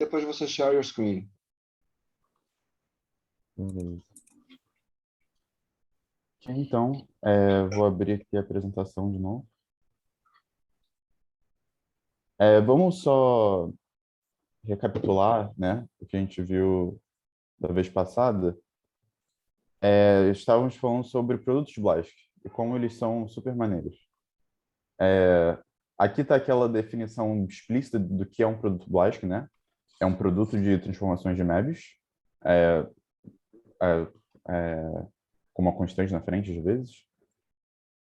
Depois você share your screen. Beleza. Ok, então, vou abrir aqui a apresentação de novo. Vamos só recapitular, né, o que a gente viu da vez passada. Estávamos falando sobre produtos Blast e como eles são super maneiros. Aqui está aquela definição explícita do que é um produto Blast, né? É um produto de transformações de Möbius, é, é, é, com uma constante na frente, às vezes.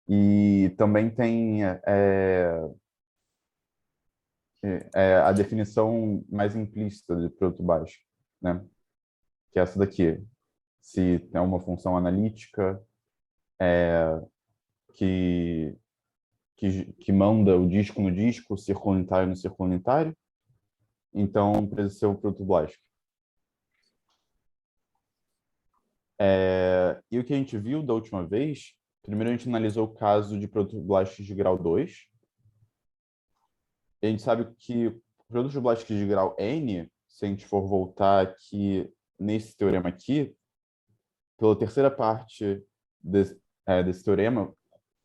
E também tem a definição mais implícita de produto baixo, né? Que é essa daqui. Se tem uma função analítica que, que manda o disco no disco, o círculo unitário no círculo unitário, então precisa ser o produto Blaschke. E o que a gente viu da última vez, primeiro a gente analisou o caso de produto Blaschke de grau 2. A gente sabe que produtos Blaschke de grau N, se a gente for voltar aqui nesse teorema aqui, pela terceira parte desse teorema,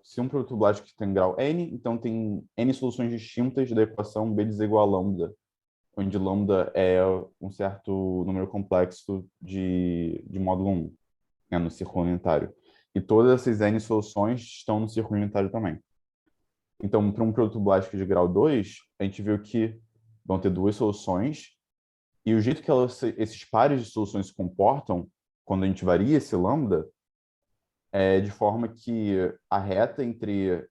se um produto Blaschke tem grau n, então tem n soluções distintas da equação B desigual a lambda, onde lambda é um certo número complexo de módulo 1, né, no círculo unitário. E todas essas n soluções estão no círculo unitário também. Então, para um produto Blaschke de grau 2, a gente viu que vão ter duas soluções, e o jeito que esses pares de soluções se comportam, quando a gente varia esse lambda, de forma que a reta entre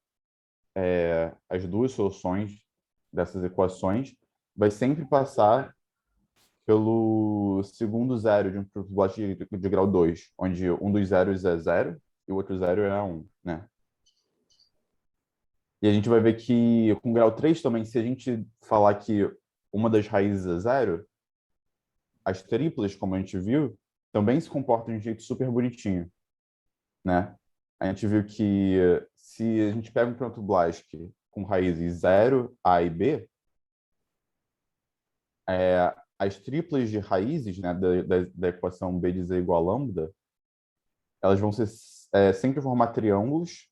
as duas soluções dessas equações vai sempre passar pelo segundo zero de um produto Blaschke de grau 2, onde um dos zeros é 0 e o outro zero é 1, né? E a gente vai ver que com grau 3 também, se a gente falar que uma das raízes é 0, as triplas, como a gente viu, também se comportam de um jeito super bonitinho, né? A gente viu que se a gente pega um produto Blaschke com raízes 0, A e B, as triplas de raízes, né, da equação B dizer igual a lambda, elas vão ser sempre formar triângulos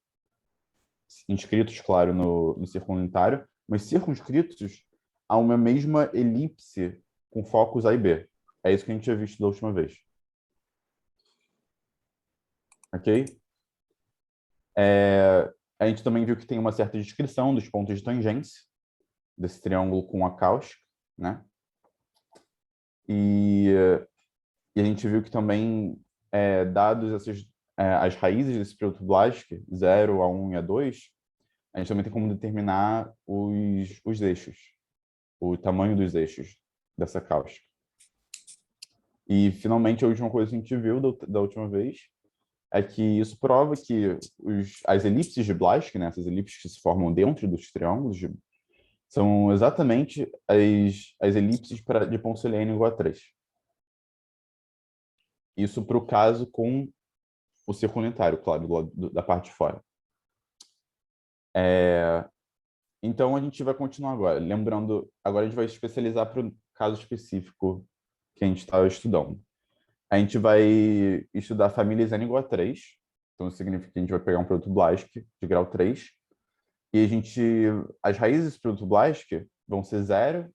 inscritos, claro, no círculo unitário, mas circunscritos a uma mesma elipse com focos A e B. É isso que a gente tinha visto da última vez. Ok? A gente também viu que tem uma certa descrição dos pontos de tangência desse triângulo com a cáustica, né? E a gente viu que também, dados as raízes desse produto Blaschke, 0, A1 e A2, a gente também tem como determinar os eixos, o tamanho dos eixos dessa cáustica. E, finalmente, a última coisa que a gente viu da última vez é que isso prova que as elipses de Blaschke, né, essas elipses que se formam dentro dos triângulos, são exatamente as elipses de Ponsonlian igual a 3. Isso para o caso com o círculo unitário, claro, da parte de fora. Então, a gente vai continuar agora. Lembrando, agora a gente vai especializar para o caso específico que a gente está estudando. A gente vai estudar famílias n igual a 3. Então, isso significa que a gente vai pegar um produto Blaschke de grau 3. E as raízes desse produto Blaschke vão ser 0,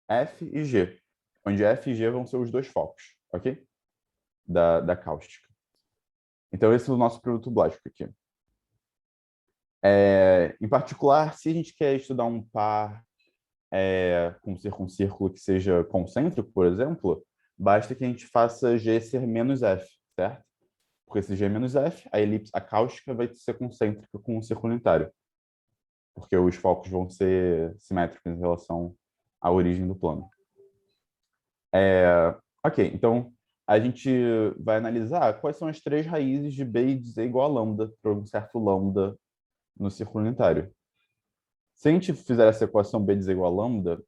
F e G. Onde F e G vão ser os dois focos, ok? Da cáustica. Então, esse é o nosso produto Blaschke aqui. Em particular, se a gente quer estudar um par com um círculo que seja concêntrico, por exemplo, basta que a gente faça G ser menos F, certo? Porque se G é menos F, a cáustica vai ser concêntrica com o círculo unitário, porque os focos vão ser simétricos em relação à origem do plano. Ok, então a gente vai analisar quais são as três raízes de B e de Z igual a lambda para um certo lambda no círculo unitário. Se a gente fizer essa equação B diz igual a lambda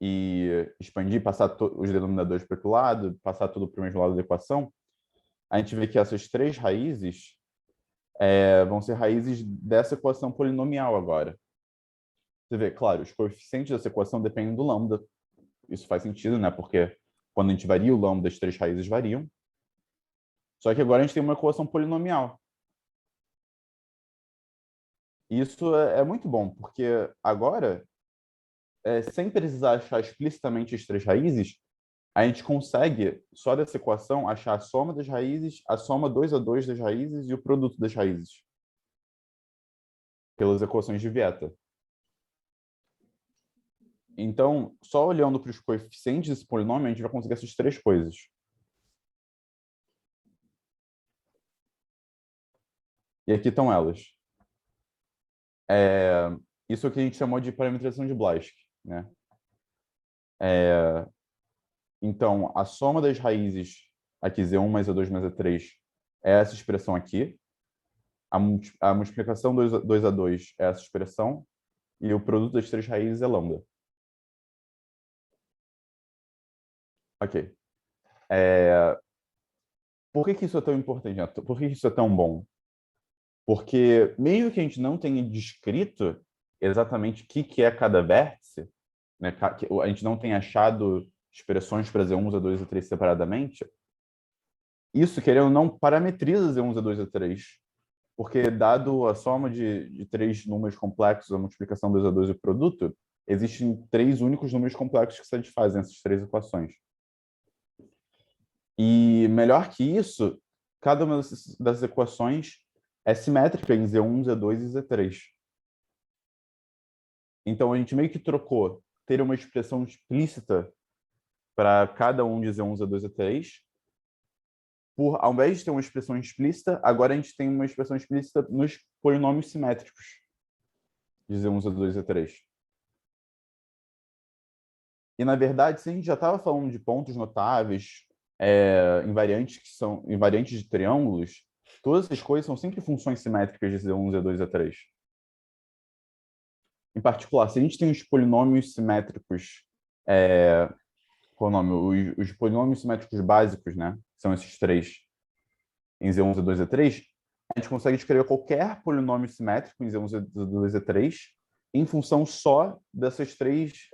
e expandir, passar os denominadores para outro lado, passar tudo para o mesmo lado da equação, a gente vê que essas três raízes vão ser raízes dessa equação polinomial agora. Você vê, claro, os coeficientes dessa equação dependem do lambda, isso faz sentido, né? Porque quando a gente varia, o lambda das três raízes variam. Só que agora a gente tem uma equação polinomial. E isso é muito bom, porque agora, sem precisar achar explicitamente as três raízes, a gente consegue, só dessa equação, achar a soma das raízes, a soma 2 a 2 das raízes e o produto das raízes, pelas equações de Vieta. Então, só olhando para os coeficientes desse polinômio, a gente vai conseguir essas três coisas. E aqui estão elas. Isso é o que a gente chamou de parametrização de Blaschke, né? Então, a soma das raízes, aqui Z1 mais Z2 mais Z3, é essa expressão aqui. A multiplicação 2 a 2 é essa expressão. E o produto das três raízes é lambda. Ok. Por que isso é tão importante? Por que isso é tão bom? Porque mesmo que a gente não tenha descrito exatamente o que é cada vértice, né, a gente não tenha achado expressões para Z1, Z2 e Z3 separadamente, isso, querendo ou não, parametriza Z1, Z2 e Z3. Porque, dado a soma de três números complexos, a multiplicação 2 a 2 e o produto, existem três únicos números complexos que satisfazem essas três equações. E, melhor que isso, cada uma dessas equações é simétrica em Z1, Z2 e Z3. Então, a gente meio que trocou ter uma expressão explícita para cada um de Z1, Z2 e Z3, ao invés de ter uma expressão explícita, agora a gente tem uma expressão explícita nos polinômios simétricos de Z1, Z2 e Z3. E, na verdade, se a gente já estava falando de pontos notáveis, invariantes que são invariantes de triângulos, todas essas coisas são sempre funções simétricas de Z1, Z2 e Z3. Em particular, se a gente tem os polinômios simétricos, qual é o nome? Os polinômios simétricos básicos, né? São esses três, em Z1, Z2 e Z3, a gente consegue escrever qualquer polinômio simétrico em Z1, Z2 e Z3 em função só dessas três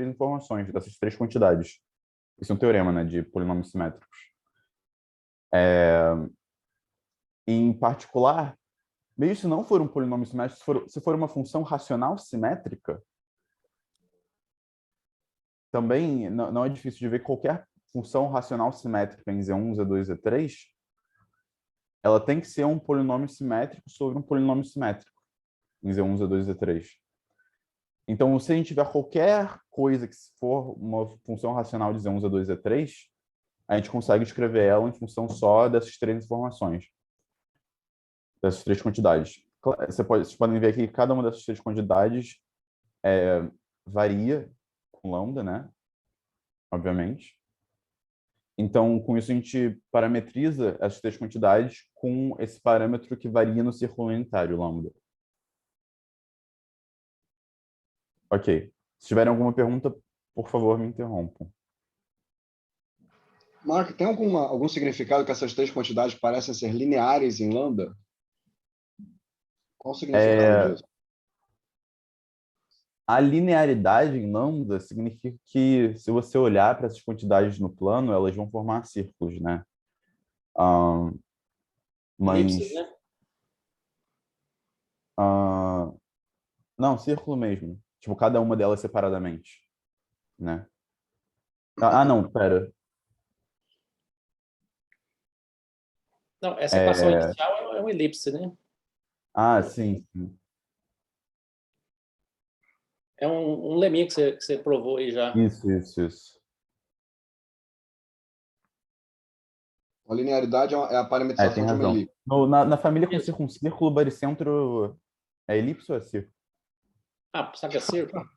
informações, dessas três quantidades. Isso é um teorema, né, de polinômios simétricos. Em particular, mesmo se não for um polinômio simétrico, se for uma função racional simétrica, também não é difícil de ver que qualquer função racional simétrica em Z1, Z2, Z3, ela tem que ser um polinômio simétrico sobre um polinômio simétrico em Z1, Z2, Z3. Então, se a gente tiver qualquer coisa que for uma função racional de Z1, Z2, Z3, a gente consegue escrever ela em função só dessas três informações, dessas três quantidades. Vocês podem ver aqui que cada uma dessas três quantidades varia com lambda, né? Obviamente. Então, com isso, a gente parametriza essas três quantidades com esse parâmetro que varia no círculo unitário, lambda. Ok. Se tiverem alguma pergunta, por favor, me interrompam. Marco, tem algum significado que essas três quantidades parecem ser lineares em lambda? Qual o significado disso? A linearidade em lambda significa que, se você olhar para essas quantidades no plano, elas vão formar círculos, né? Elipses, né? Não, círculo mesmo. Tipo, cada uma delas separadamente, né? Não, pera. Não, essa equação inicial é uma elipse, né? Sim. É um leminho que você provou aí já. Isso. A linearidade é a parametrização Tem de uma razão. elipse. Na família com circuncírculo, o baricentro é elipse ou é círculo? Será que é círculo?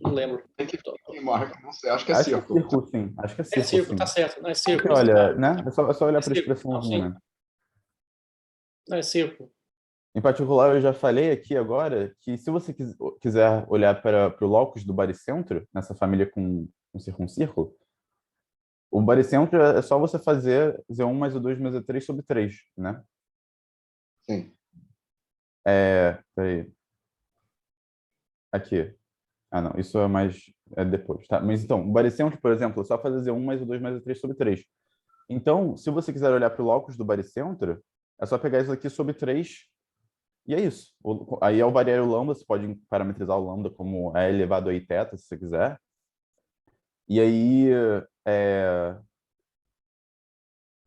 Não lembro. Tem que Marco, não sei, acho que é Acho que é círculo. círculo, sim. Acho que é É círculo, círculo, sim. tá certo. Não é Porque, círculo. olha, né? É só olhar para a círculo. expressãozinha, né? Não é círculo. Em particular, eu já falei aqui agora que, se você quiser olhar para o locus do baricentro, nessa família com circuncírculo, o baricentro é só você fazer Z1 mais Z2 mais Z3 sobre 3, né? Sim. Peraí. Aqui. Ah, não, isso é depois, tá? Mas então, o baricentro, por exemplo, é só fazer Z1 mais O2 mais O3 sobre 3. Então, se você quiser olhar para o locus do baricentro, é só pegar isso aqui sobre 3 e é isso. Aí ao variar o lambda, você pode parametrizar o lambda como E elevado a I θ, se você quiser. E aí,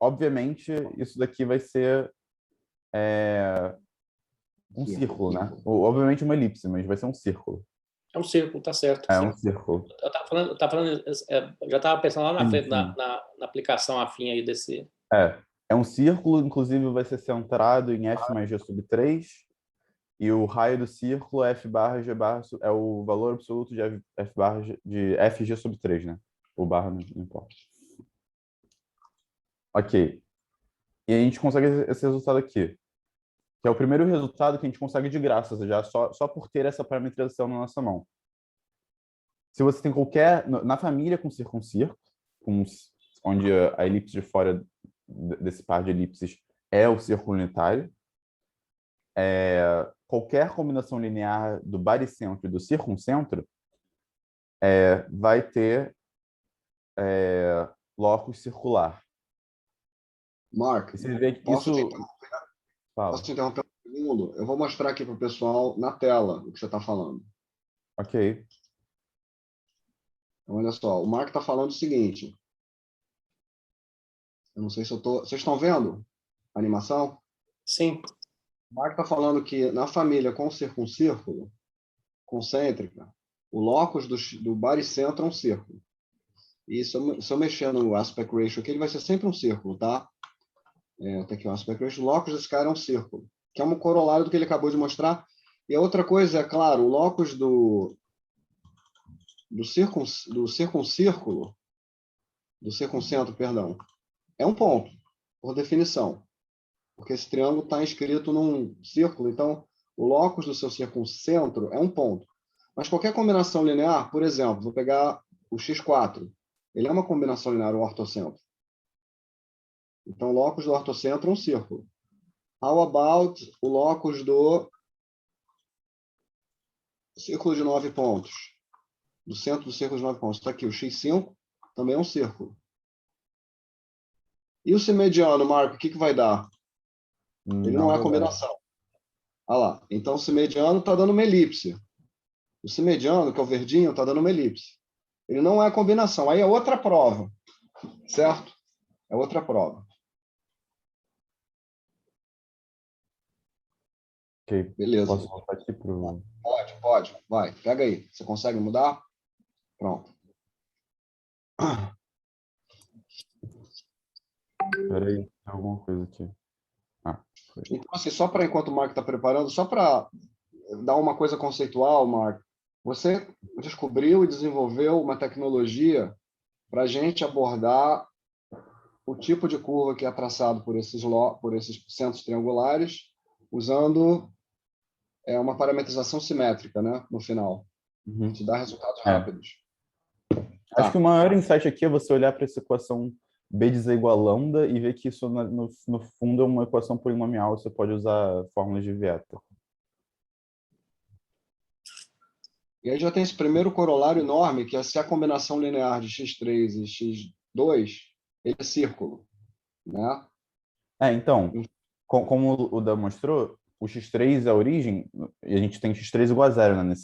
obviamente, isso daqui vai ser um círculo, né? Obviamente uma elipse, mas vai ser um círculo. É um círculo, tá certo. É um círculo. Eu tava falando, eu já estava pensando lá na Sim, frente, sim. na aplicação afim aí desse. É um círculo, inclusive vai ser centrado em F mais G sobre 3, e o raio do círculo é F barra G barra, é o valor absoluto de F barra de FG sobre 3, né? O barra não importa. Ok. E a gente consegue esse resultado aqui, que é o primeiro resultado que a gente consegue de graça, já só por ter essa parametrização na nossa mão. Se você tem qualquer... Na família com circuncirco, onde a elipse de fora desse par de elipses é o círculo unitário, qualquer combinação linear do baricentro e do circuncentro vai ter locus circular. Mark, E você vê que posso te isso... interromper? Fala. Posso te interromper um segundo? Eu vou mostrar aqui para o pessoal na tela o que você está falando. Ok. Então, olha só, o Mark está falando o seguinte. Eu não sei se eu estou... Vocês estão vendo a animação? Sim. O Mark está falando que na família com circuncírculo, concêntrica, o locus do baricentro é um círculo. E se eu mexer no aspect ratio aqui, ele vai ser sempre um círculo, tá? Tem aqui o aspect ratio. O locus desse cara é um círculo, que é um corolário do que ele acabou de mostrar. E a outra coisa, é claro, o locus do circuncentro, perdão, é um ponto, por definição. Porque esse triângulo está inscrito num círculo, então o locus do seu circuncentro é um ponto. Mas qualquer combinação linear, por exemplo, vou pegar o x4, ele é uma combinação linear, o ortocentro. Então, o locus do ortocentro é um círculo. How about o locus do círculo de 9 pontos? Do centro do círculo de 9 pontos. Está aqui, o x5 também é um círculo. E o semediano, Marco, o que vai dar? Ele não é combinação. Olha lá. Então, o semediano está dando uma elipse. O semediano, que é o verdinho, está dando uma elipse. Ele não é combinação. Aí é outra prova. Certo? É outra prova. Ok. Beleza. Posso voltar aqui pro... Pode. Vai. Pega aí. Você consegue mudar? Pronto. Espera aí, tem alguma coisa aqui. Foi. Então, assim, só para enquanto o Marco está preparando, só para dar uma coisa conceitual, Marco, você descobriu e desenvolveu uma tecnologia para a gente abordar o tipo de curva que é traçado por esses centros triangulares, usando uma parametrização simétrica, né, no final. Uhum. Te dá resultados rápidos. Acho que o maior insight aqui é você olhar para essa equação B diz igual a lambda e ver que isso, no fundo, é uma equação polinomial. Você pode usar fórmulas de Vieta. E aí já tem esse primeiro corolário enorme, que é se a combinação linear de x3 e x2 ele é círculo, né? Então, como o Dan mostrou, o x3 é a origem, e a gente tem x3 igual a zero, né,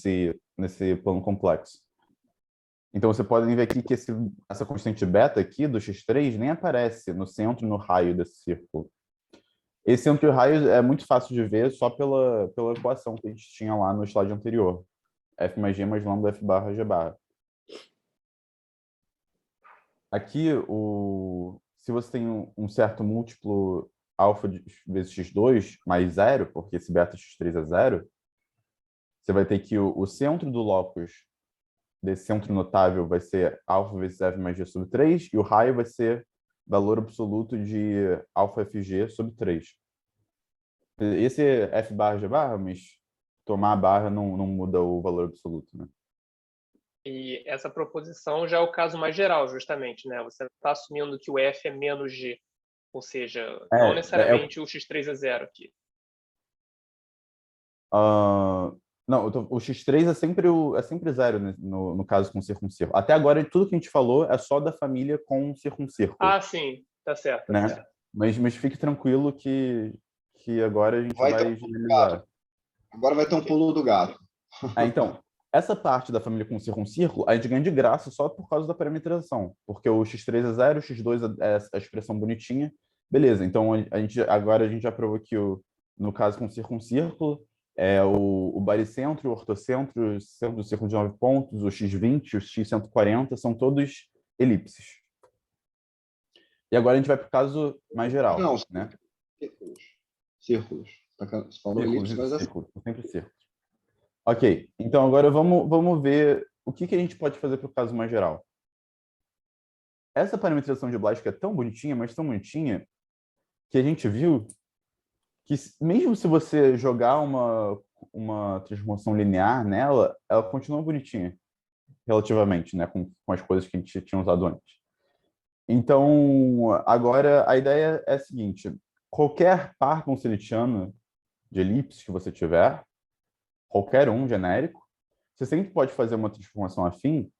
nesse plano complexo. Então, você pode ver aqui que essa constante beta aqui do x3 nem aparece no centro e no raio desse círculo. Esse centro e raio é muito fácil de ver só pela equação que a gente tinha lá no slide anterior. F mais G mais lambda F barra G barra. Aqui, se você tem um certo múltiplo alfa vezes x2 mais zero, porque esse beta x3 é zero, você vai ter que o centro do locus desse centro notável vai ser alfa vezes F mais G sobre 3, e o raio vai ser valor absoluto de alfa FG sobre 3. Esse é F barra G barra, mas tomar a barra não muda o valor absoluto, né? E essa proposição já é o caso mais geral, justamente, né? Você está assumindo que o F é menos G, ou seja, não necessariamente o x3 é zero aqui. Não, o x3 é sempre zero, né, no caso com circuncírculo. Até agora, tudo que a gente falou é só da família com circuncírculo, Ah, sim. Tá certo, tá né? certo. Mas fique tranquilo que agora a gente Vai ter vai um pulo do gato. generalizar. Agora vai ter um pulo do gato. Então, essa parte da família com circuncírculo, a gente ganha de graça só por causa da parametrização, porque o x3 é zero, o x2 é a expressão bonitinha. Beleza, então agora a gente já provou que no caso com circuncírculo, o baricentro, o ortocentro, o centro do círculo de 9 pontos, o x20, o x140, são todos elipses. E agora a gente vai para o caso mais geral, Não, né? círculos. Círculos. Você falou Círculos, elipse, mas é círculos, são sempre círculos. Ok, então agora vamos ver o que a gente pode fazer para o caso mais geral. Essa parametrização de Blaschke é tão bonitinha, mas tão bonitinha, que a gente viu que mesmo se você jogar uma transformação linear nela, ela continua bonitinha, relativamente, né, com as coisas que a gente tinha usado antes. Então, agora a ideia é a seguinte: qualquer par concelitiano de elipse que você tiver, qualquer um genérico, você sempre pode fazer uma transformação afim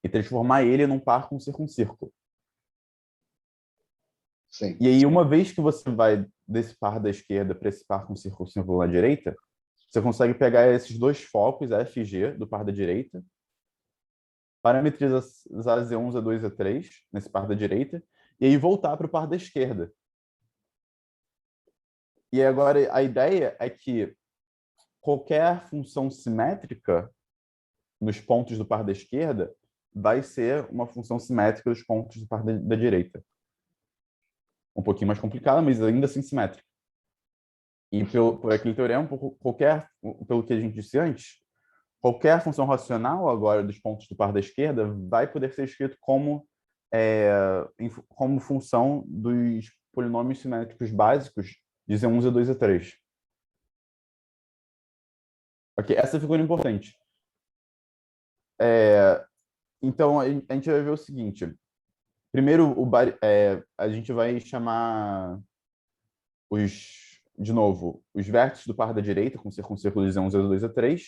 e transformar ele num par com circuncírculo. sim. E aí, uma vez que você vai desse par da esquerda para esse par com circuncírculo na direita, você consegue pegar esses dois focos, F e G, do par da direita, parametrizar Z1, Z2, Z3 nesse par da direita, e aí voltar para o par da esquerda. E agora a ideia é que qualquer função simétrica nos pontos do par da esquerda vai ser uma função simétrica dos pontos do par da direita. Um pouquinho mais complicada, mas ainda assim simétrica. E por aquele teorema, pelo que a gente disse antes, qualquer função racional agora dos pontos do par da esquerda vai poder ser escrito como função dos polinômios simétricos básicos de Z1, Z2 e Z3. Ok, essa figura é importante. Então, a gente vai ver o seguinte. Primeiro, a gente vai chamar de novo, os vértices do par da direita, com circuncírculo de Z1, Z2, Z3,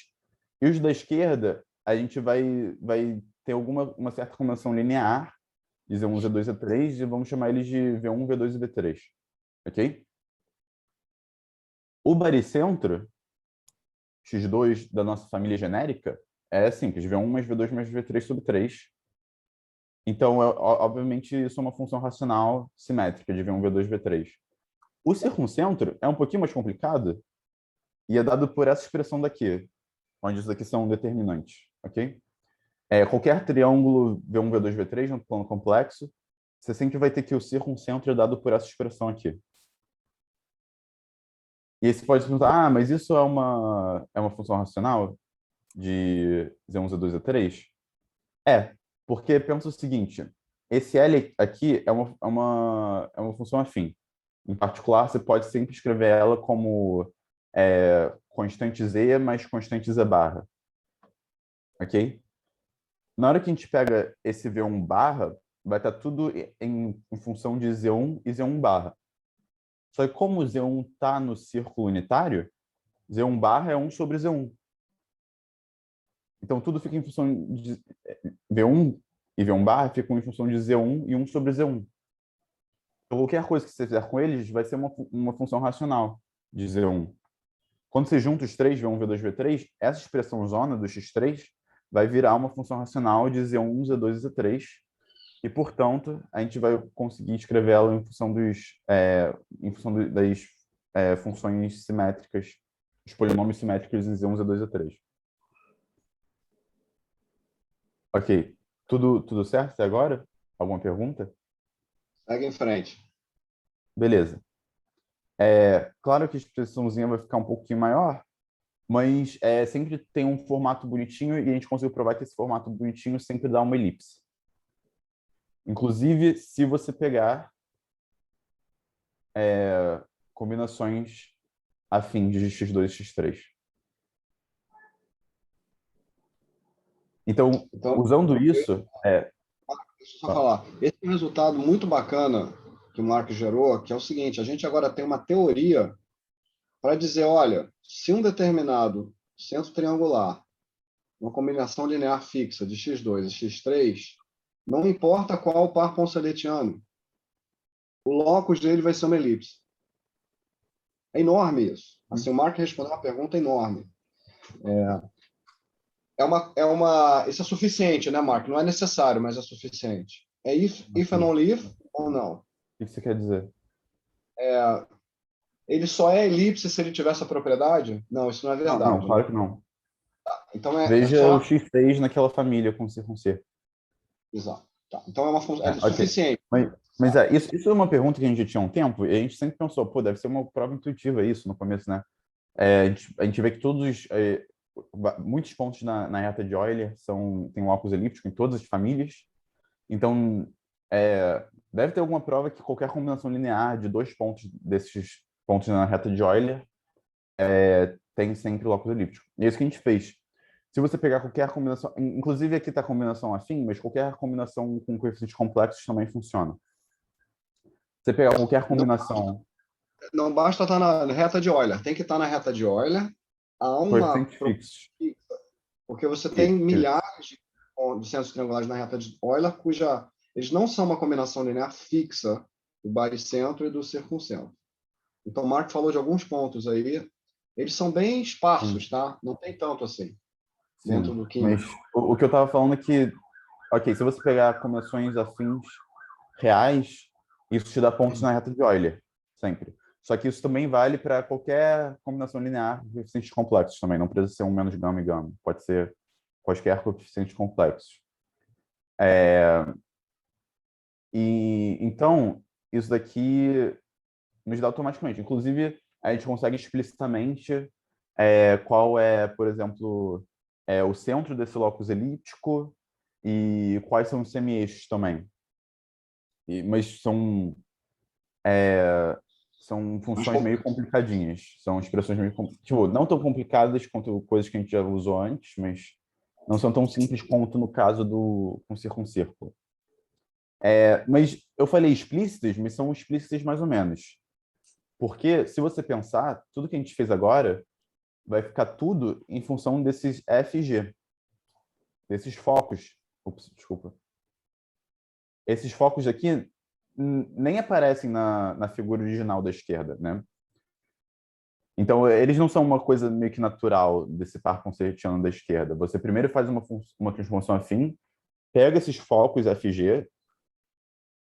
e os da esquerda, a gente vai ter uma certa convenção linear de Z1, Z2, Z3, e vamos chamar eles de V1, V2 e V3. Ok? O baricentro, x2 da nossa família genérica, é simples, V1 mais V2 mais V3 sobre 3. Então, obviamente, isso é uma função racional simétrica de V1, V2, V3. O circuncentro é um pouquinho mais complicado e é dado por essa expressão daqui, onde isso daqui são determinantes, ok? Qualquer triângulo V1, V2, V3 no plano complexo, você sempre vai ter que o circuncentro é dado por essa expressão aqui. E aí você pode perguntar, mas isso é uma função racional de Z1, Z2, Z3? Porque pensa o seguinte, esse L aqui é uma função afim. Em particular, você pode sempre escrever ela como constante Z mais constante Z barra. Ok? Na hora que a gente pega esse V1 barra, vai estar tudo em função de Z1 e Z1 barra. Só que como o Z1 está no círculo unitário, Z1 barra é 1 sobre Z1. Então, tudo fica em função de V1 e V1 barra ficam em função de Z1 e 1 sobre Z1. Qualquer coisa que você fizer com eles vai ser uma função racional de Z1. Quando você junta os três, V1, V2, V3, essa expressão zona do X3 vai virar uma função racional de Z1, Z2 e Z3. E, portanto, a gente vai conseguir escrever ela em função das funções simétricas, os polinômios simétricos em Z1, Z2 e Z3. Ok. Tudo certo até agora? Alguma pergunta? Segue em frente. Beleza. Claro que a expressãozinha vai ficar um pouquinho maior, mas sempre tem um formato bonitinho e a gente conseguiu provar que esse formato bonitinho sempre dá uma elipse. Inclusive, se você pegar combinações afins de x2 e x3. Então, usando isso... Deixa eu só falar. Esse é um resultado muito bacana que o Marcos gerou, que é o seguinte, a gente agora tem uma teoria para dizer, olha, se um determinado centro triangular, uma combinação linear fixa de x2 e x3, não importa qual par ponceletiano, o locus dele vai ser uma elipse. É enorme isso. Assim, o Mark respondeu uma pergunta enorme. Isso é suficiente, né, Mark? Não é necessário, mas é suficiente. É if and only if ou não? O que você quer dizer? Ele só é elipse se ele tiver essa propriedade? Não, isso não é Não, verdade, claro né? que não. Então é Veja o só... x3 naquela família com circuncer. Exato. Tá. Então é uma função Ok. suficiente. Mas isso é uma pergunta que a gente já tinha há um tempo, e a gente sempre pensou, pô, deve ser uma prova intuitiva isso no começo, né? A gente vê que muitos pontos na reta de Euler tem um locus elíptico em todas as famílias. Então, deve ter alguma prova que qualquer combinação linear de dois pontos desses pontos na reta de Euler tem sempre locus elíptico. E é isso que a gente fez. Se você pegar qualquer combinação, inclusive aqui está a combinação afim, mas qualquer combinação com coeficientes complexos também funciona. Você pegar qualquer combinação Não basta estar na reta de Euler, tem que estar na reta de Euler. Há uma coeficientes fixos. porque você tem Isso. milhares de centros triangulares na reta de Euler eles não são uma combinação linear fixa do baricentro e do circuncentro. Então, o Mark falou de alguns pontos aí. Eles são bem esparsos, tá? Não tem tanto assim dentro Sim, do mas Kimber. o que eu estava falando é que, ok, se você pegar combinações afins reais, isso te dá pontos na reta de Euler, sempre. Só que isso também vale para qualquer combinação linear de coeficientes complexos também. Não precisa ser um menos gama e gama. Pode ser quaisquer coeficientes complexos. E então, isso daqui nos dá automaticamente. Inclusive, a gente consegue explicitamente qual é, por exemplo, o centro desse locus elíptico e quais são os semi-eixos também. Mas são funções meio complicadinhas. São expressões meio tipo, não tão complicadas quanto coisas que a gente já usou antes, mas não são tão simples quanto no caso do com circuncírculo. Mas eu falei explícitas, mas são explícitas mais ou menos. Porque, se você pensar, tudo que a gente fez agora vai ficar tudo em função desses FG, desses focos. Ups, desculpa. Esses focos aqui nem aparecem na figura original da esquerda, né? Então, eles não são uma coisa meio que natural desse par concertiano da esquerda. Você primeiro faz uma transformação afim, pega esses focos FG,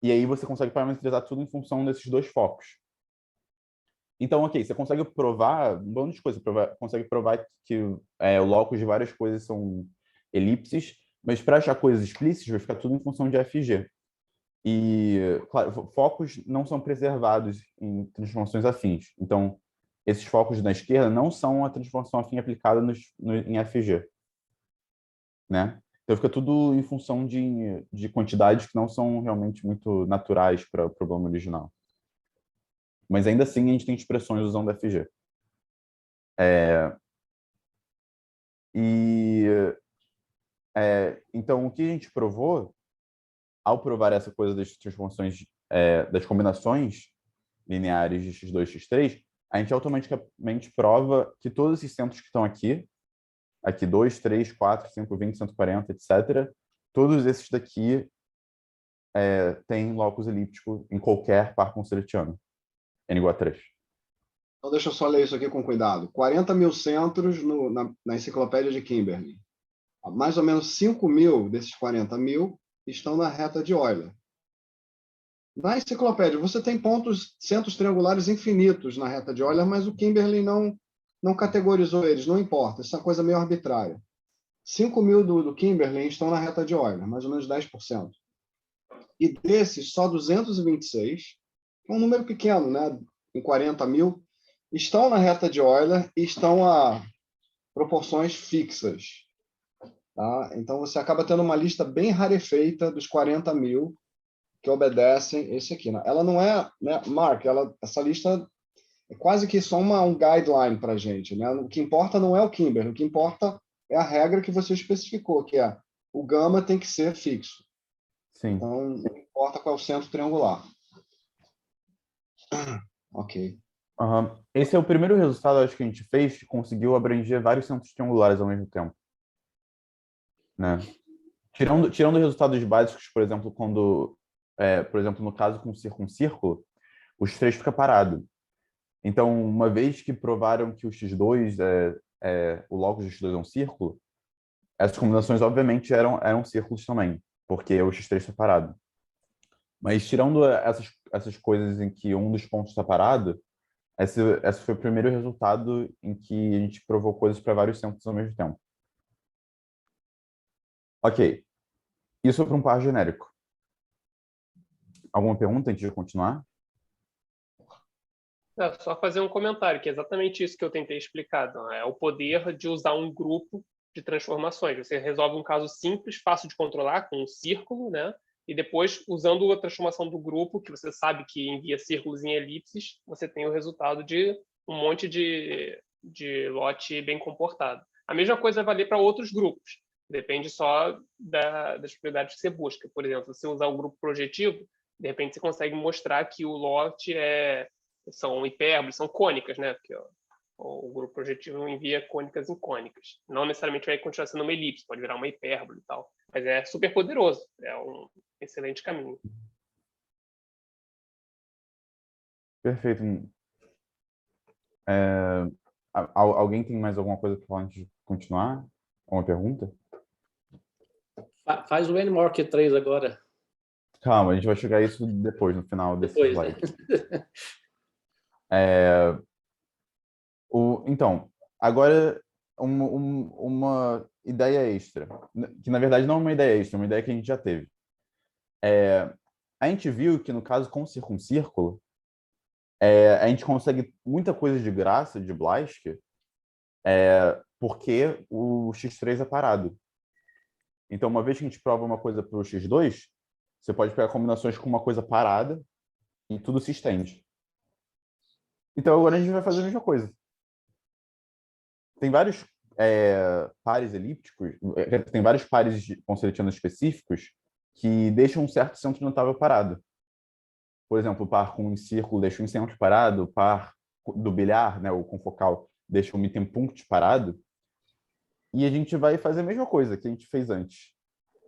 e aí você consegue parametrizar tudo em função desses dois focos. Então, ok, você consegue provar um bando de coisas. Consegue provar que o locus de várias coisas são elipses, mas para achar coisas explícitas vai ficar tudo em função de FG. E, claro, focos não são preservados em transformações afins. Então, esses focos na esquerda não são a transformação afim aplicada em FG, né? Então, fica tudo em função de quantidades que não são realmente muito naturais para o problema original. Mas ainda assim, a gente tem expressões usando FG. Então, o que a gente provou, ao provar essa coisa das transformações, das combinações lineares de x2 e x3, a gente automaticamente prova que todos esses centros que estão aqui 2, 3, 4, 5, 20, 140, etc., todos esses daqui têm locus elíptico em qualquer par conceletiano, n igual a 3. Então, deixa eu só ler isso aqui com cuidado. 40 mil centros na enciclopédia de Kimberley. Mais ou menos 5 mil desses 40 mil estão na reta de Euler. Na enciclopédia, você tem centros triangulares infinitos na reta de Euler, mas o Kimberley não categorizou eles, não importa, isso é uma coisa meio arbitrária. 5 mil do Kimberley estão na reta de Euler, mais ou menos 10%. E desses, só 226, que é um número pequeno, né? Em 40 mil, estão na reta de Euler e estão a proporções fixas. Tá? Então, você acaba tendo uma lista bem rarefeita dos 40 mil que obedecem esse aqui. Né? Ela não é, né, Mark, essa lista é quase que só um guideline para a gente. Né? O que importa não é o Kimberley, o que importa é a regra que você especificou, que é o gama tem que ser fixo. Sim. Então, não importa qual é o centro triangular. Ok. Esse é o primeiro resultado, acho que a gente fez, que conseguiu abranger vários centros triangulares ao mesmo tempo, né? Tirando resultados básicos, por exemplo, por exemplo, no caso com círculo, o x3 fica parado. Então, uma vez que provaram que o x2 o locus do x2 é um círculo, essas combinações, obviamente, eram círculos também, porque o x3 está parado. Mas tirando essas coisas em que um dos pontos está parado, esse foi o primeiro resultado em que a gente provou coisas para vários centros ao mesmo tempo. Ok. Isso para um par genérico. Alguma pergunta antes de continuar? Só fazer um comentário, que é exatamente isso que eu tentei explicar. Então, é o poder de usar um grupo de transformações. Você resolve um caso simples, fácil de controlar, com um círculo, né? E depois, usando a transformação do grupo, que você sabe que envia círculos em elipses, você tem o resultado de um monte de lote bem comportado. A mesma coisa vai valer para outros grupos. Depende só das propriedades que você busca. Por exemplo, se você usar o grupo projetivo, de repente você consegue mostrar que o lote são hipérboles, são cônicas, né? Porque o grupo projetivo envia cônicas em cônicas. Não necessariamente vai continuar sendo uma elipse, pode virar uma hipérbole e tal. Mas é super poderoso, é um excelente caminho. Perfeito. Alguém tem mais alguma coisa para falar antes de continuar? Alguma pergunta? Faz o N-more que 3 agora. Calma, a gente vai chegar a isso depois, no final desse Depois, slide. né? Então, agora uma ideia extra, que na verdade não é uma ideia extra, é uma ideia que a gente já teve. A gente viu que no caso com circuncírculo, a gente consegue muita coisa de graça de Blaschke, porque o x3 é parado. Então, uma vez que a gente prova uma coisa para o x2, você pode pegar combinações com uma coisa parada e tudo se estende. Então, agora a gente vai fazer a mesma coisa. Tem vários pares elípticos, tem vários pares conceletianos específicos que deixam um certo centro notável parado. Por exemplo, o par com um círculo deixa um centro parado, o par do bilhar, né, o confocal, deixa um mittenpunkt parado. E a gente vai fazer a mesma coisa que a gente fez antes.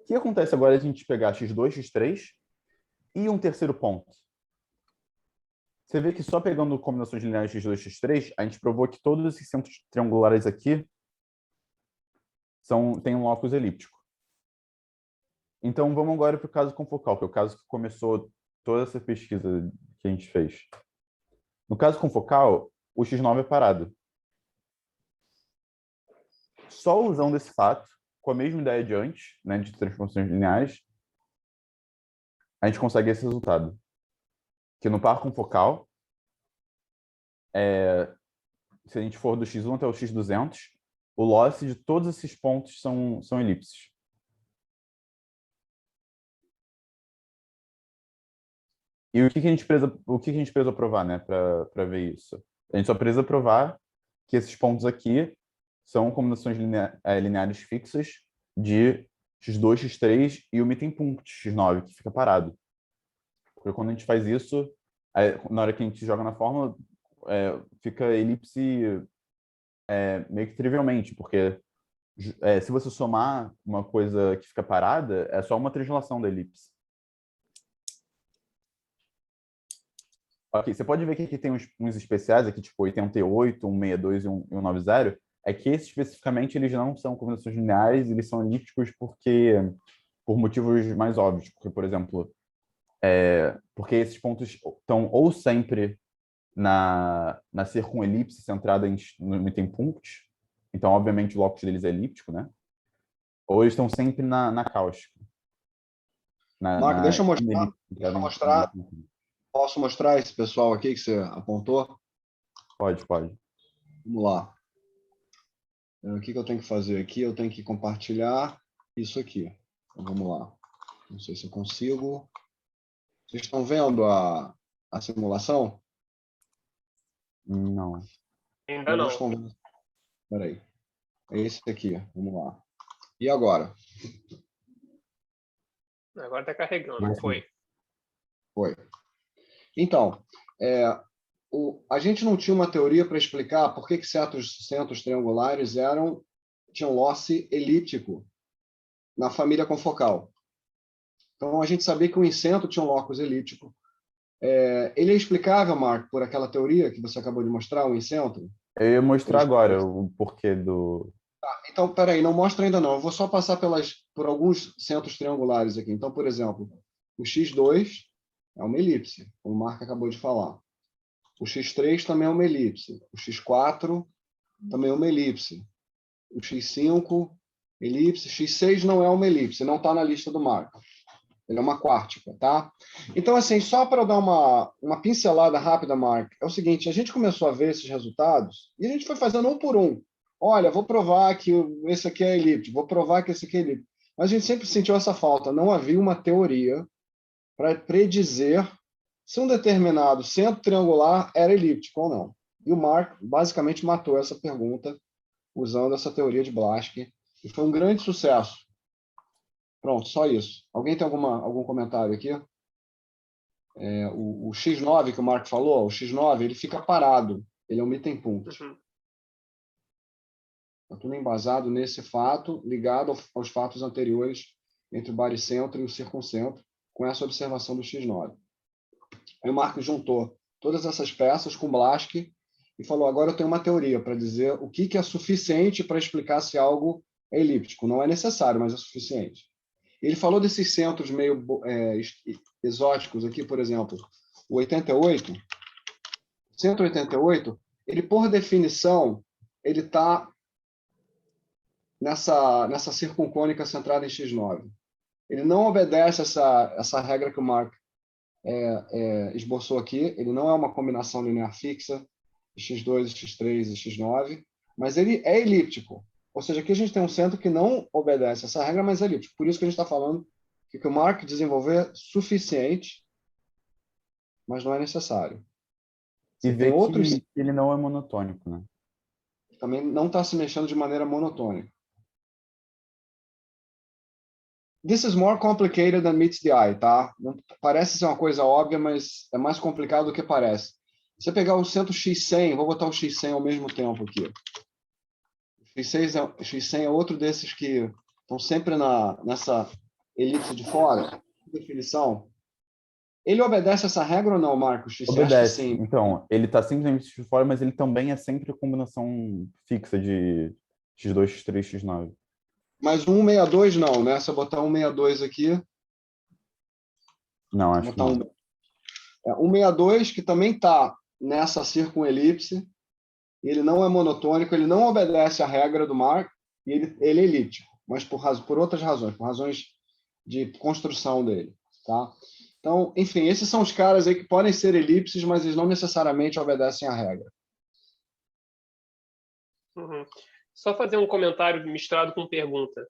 O que acontece agora é a gente pegar x2, x3 e um terceiro ponto. Você vê que só pegando combinações lineares x2, x3, a gente provou que todos esses centros triangulares aqui têm um locus elíptico. Então, vamos agora para o caso confocal, que é o caso que começou toda essa pesquisa que a gente fez. No caso confocal, o x9 é parado. Só usando esse fato, com a mesma ideia de antes, né, de transformações lineares, a gente consegue esse resultado. Que no par confocal, se a gente for do x1 até o x200, o loss de todos esses pontos são elipses. E o que a gente precisa provar, né, para ver isso? A gente só precisa provar que esses pontos aqui são combinações lineares fixas de x2, x3 e o mittenpunkt x9, que fica parado. Porque quando a gente faz isso, na hora que a gente joga na fórmula, fica elipse meio que trivialmente, porque se você somar uma coisa que fica parada, é só uma translação da elipse. Ok, você pode ver que aqui tem uns especiais, aqui tipo 88, 162 e 190. É que esses especificamente eles não são combinações lineares, eles são elípticos por motivos mais óbvios. Porque, por exemplo, porque esses pontos estão ou sempre na circunelipse centrada no mittenpunkt, então obviamente o locus deles é elíptico, né? Ou eles estão sempre na cáustica. Marco, deixa eu mostrar. Inelíptica. Posso mostrar esse pessoal aqui que você apontou? Pode. Vamos lá. O que eu tenho que fazer aqui? Eu tenho que compartilhar isso aqui. Então, vamos lá. Não sei se eu consigo. Vocês estão vendo a simulação? Não. Ainda não. Estão vendo. Espera aí. É esse aqui. Vamos lá. E agora? Agora está carregando. Foi. Foi. Então, a gente não tinha uma teoria para explicar por que certos centros triangulares tinham losse elíptico na família confocal. Então, a gente sabia que o incentro tinha um locus elíptico. Ele é explicável, Marco, por aquela teoria que você acabou de mostrar, o incentro? Eu ia mostrar agora o porquê do... Então, peraí, não mostra ainda não. Eu vou só passar por alguns centros triangulares aqui. Então, por exemplo, o X2 é uma elipse, como o Marco acabou de falar. O X3 também é uma elipse. O X4 também é uma elipse. O X5, elipse. X6 não é uma elipse, não está na lista do Marco. Ele é uma quártica, tá? Então, assim, só para dar uma pincelada rápida, Mark, é o seguinte, a gente começou a ver esses resultados e a gente foi fazendo um por um. Olha, vou provar que esse aqui é elíptico, vou provar que esse aqui é elíptico. Mas a gente sempre sentiu essa falta. Não havia uma teoria para predizer se um determinado centro triangular era elíptico ou não. E o Mark basicamente matou essa pergunta usando essa teoria de Blaschke e foi um grande sucesso. Pronto, só isso. Alguém tem algum comentário aqui? O X9 que o Marco falou, o X9, ele fica parado, ele é um item ponto. Está tudo embasado nesse fato, ligado aos fatos anteriores entre o baricentro e o circuncentro, com essa observação do X9. Aí o Marco juntou todas essas peças com Blaschke e falou, agora eu tenho uma teoria para dizer o que é suficiente para explicar se algo é elíptico. Não é necessário, mas é suficiente. Ele falou desses centros meio exóticos aqui, por exemplo, o 88, centro 88, ele, por definição, ele está nessa circuncônica centrada em X9. Ele não obedece essa regra que o Mark esboçou aqui, ele não é uma combinação linear fixa, X2, X3 e X9, mas ele é elíptico. Ou seja, aqui a gente tem um centro que não obedece essa regra, mas é elíptico. Por isso que a gente está falando que o Mark desenvolver é suficiente, mas não é necessário. E ver que ele não é monotônico, né? Também não está se mexendo de maneira monotônica. This is more complicated than meets the eye, tá? Parece ser uma coisa óbvia, mas é mais complicado do que parece. Se você pegar o centro X100, vou botar o X100 ao mesmo tempo aqui. O X100 é outro desses que estão sempre nessa elipse de fora. Definição. Ele obedece essa regra ou não, Marcos? Você obedece. Sim. Então, ele está sempre na elipse de fora, mas ele também é sempre a combinação fixa de X2, X3, X9. Mas o 162 não, né? Se eu botar 162 aqui... Não, acho que não. 162, que também está nessa circunelipse, ele não é monotônico, ele não obedece à regra do Mark, e ele é elíptico, mas por outras razões, por razões de construção dele, tá? Então, enfim, esses são os caras aí que podem ser elipses, mas eles não necessariamente obedecem à regra. Só fazer um comentário misturado com pergunta.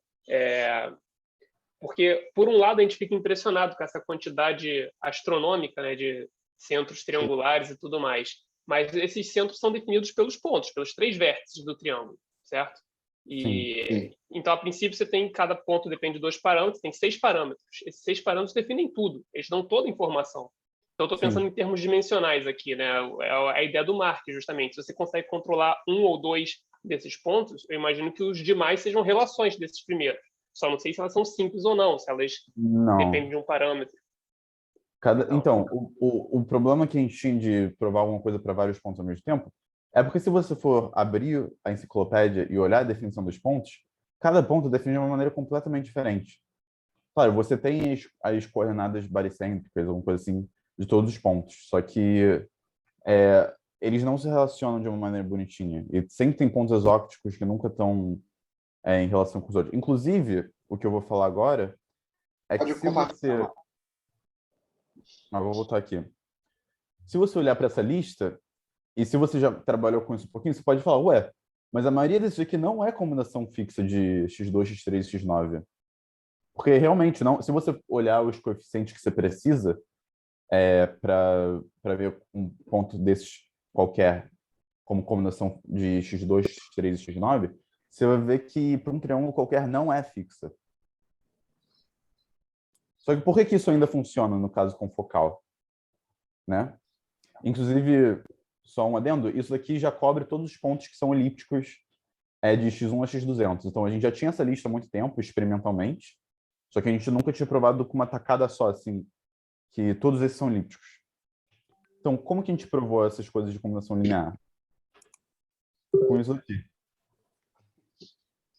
Porque, por um lado, a gente fica impressionado com essa quantidade astronômica, né, de centros triangulares e tudo mais. Mas esses centros são definidos pelos pontos, pelos 3 vértices do triângulo, certo? Sim. Então, a princípio, cada ponto depende de 2 parâmetros, tem 6 parâmetros. Esses 6 parâmetros definem tudo, eles dão toda a informação. Então, eu estou pensando em termos dimensionais aqui, né? É a ideia do Mark, justamente. Se você consegue controlar 1 ou 2 desses pontos, eu imagino que os demais sejam relações desses primeiros. Só não sei se elas são simples ou não, se elas dependem de um parâmetro. Então, o problema que a gente tinha de provar alguma coisa para vários pontos ao mesmo tempo é porque se você for abrir a enciclopédia e olhar a definição dos pontos, cada ponto define de uma maneira completamente diferente. Claro, você tem as coordenadas baricêntricas, alguma coisa assim, de todos os pontos, só que eles não se relacionam de uma maneira bonitinha. E sempre tem pontos exóticos que nunca estão em relação com os outros. Inclusive, o que eu vou falar agora é que se você... Vou voltar aqui. Se você olhar para essa lista, e se você já trabalhou com isso um pouquinho, você pode falar, ué, mas a maioria desses aqui não é combinação fixa de X2, X3 e X9. Porque realmente, não. Se você olhar os coeficientes que você precisa para ver um ponto desses qualquer como combinação de X2, X3 e X9, você vai ver que para um triângulo qualquer não é fixa. Só que por que isso ainda funciona no caso confocal? Né? Inclusive, só um adendo, isso daqui já cobre todos os pontos que são elípticos de x1 a x200. Então, a gente já tinha essa lista há muito tempo, experimentalmente, só que a gente nunca tinha provado com uma tacada só, assim, que todos esses são elípticos. Então, como que a gente provou essas coisas de combinação linear? Com isso aqui.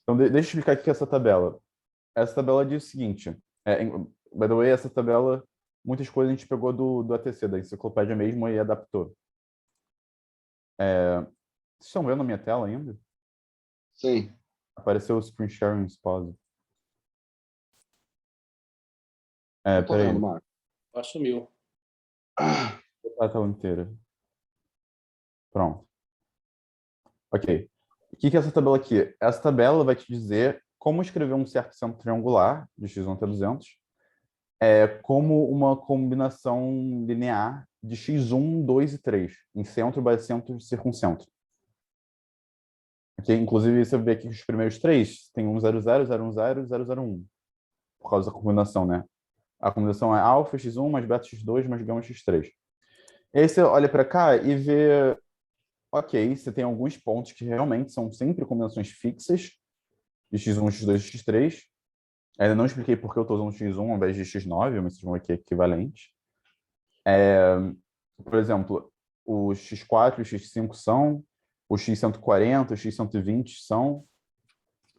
Então, deixa eu explicar aqui essa tabela. Essa tabela diz o seguinte, by the way, essa tabela, muitas coisas a gente pegou do ATC, da enciclopédia mesmo, e adaptou. Vocês estão vendo a minha tela ainda? Sim. Apareceu o screen sharing pause. Eu tô Peraí. vendo, Marco. Assumiu. A tela inteira. Pronto. Ok. O que é essa tabela aqui? Essa tabela vai te dizer como escrever um certo centro triangular de x1 até 200 como uma combinação linear de x1, 2 e 3, em centro, bicentro e circuncentro. Okay? Inclusive, você vê aqui que os primeiros três tem 100, 010 e 001, por causa da combinação, né? A combinação é alfa x1 mais beta x2 mais gama x3. E aí você olha para cá e vê, ok, você tem alguns pontos que realmente são sempre combinações fixas de x1, x2 e x3. Ainda não expliquei por que eu estou usando x1 ao invés de x9, mas vocês vão ver que é equivalente. Por exemplo, o x4 e o x5 são, o x140, o x120 são,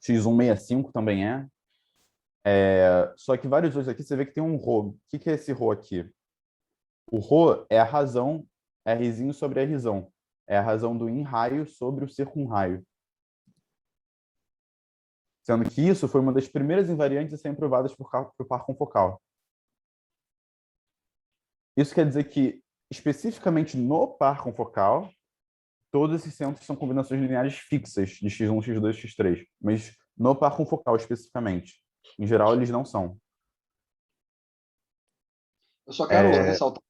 x165 também é. Só que vários outros aqui, você vê que tem um ρ. O que é esse ρ aqui? O ρ é a razão, Rzinho sobre Rzão. É a razão do in-raio sobre o circunraio. Sendo que isso foi uma das primeiras invariantes a serem provadas por par confocal. Isso quer dizer que, especificamente no par confocal, todos esses centros são combinações lineares fixas de x1, x2 e x3. Mas no par confocal, especificamente. Em geral, eles não são. Eu só quero ressaltar.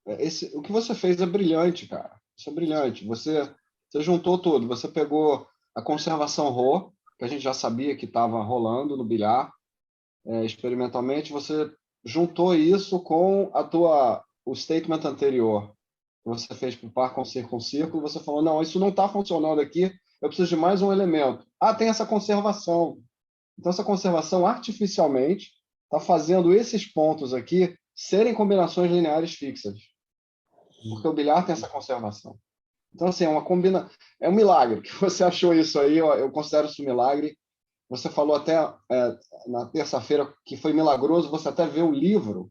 O que você fez é brilhante, cara. Isso é brilhante. Você juntou tudo. Você pegou a conservação ρ, que a gente já sabia que estava rolando no bilhar, experimentalmente. Você juntou isso com o statement anterior que você fez para o par com círculo. Você falou, não, isso não está funcionando aqui. Eu preciso de mais um elemento. Tem essa conservação. Então, essa conservação, artificialmente, está fazendo esses pontos aqui serem combinações lineares fixas. Porque o bilhar tem essa conservação. Então, assim, é um milagre que você achou isso aí, eu considero isso um milagre. Você falou até na terça-feira que foi milagroso você até ver o livro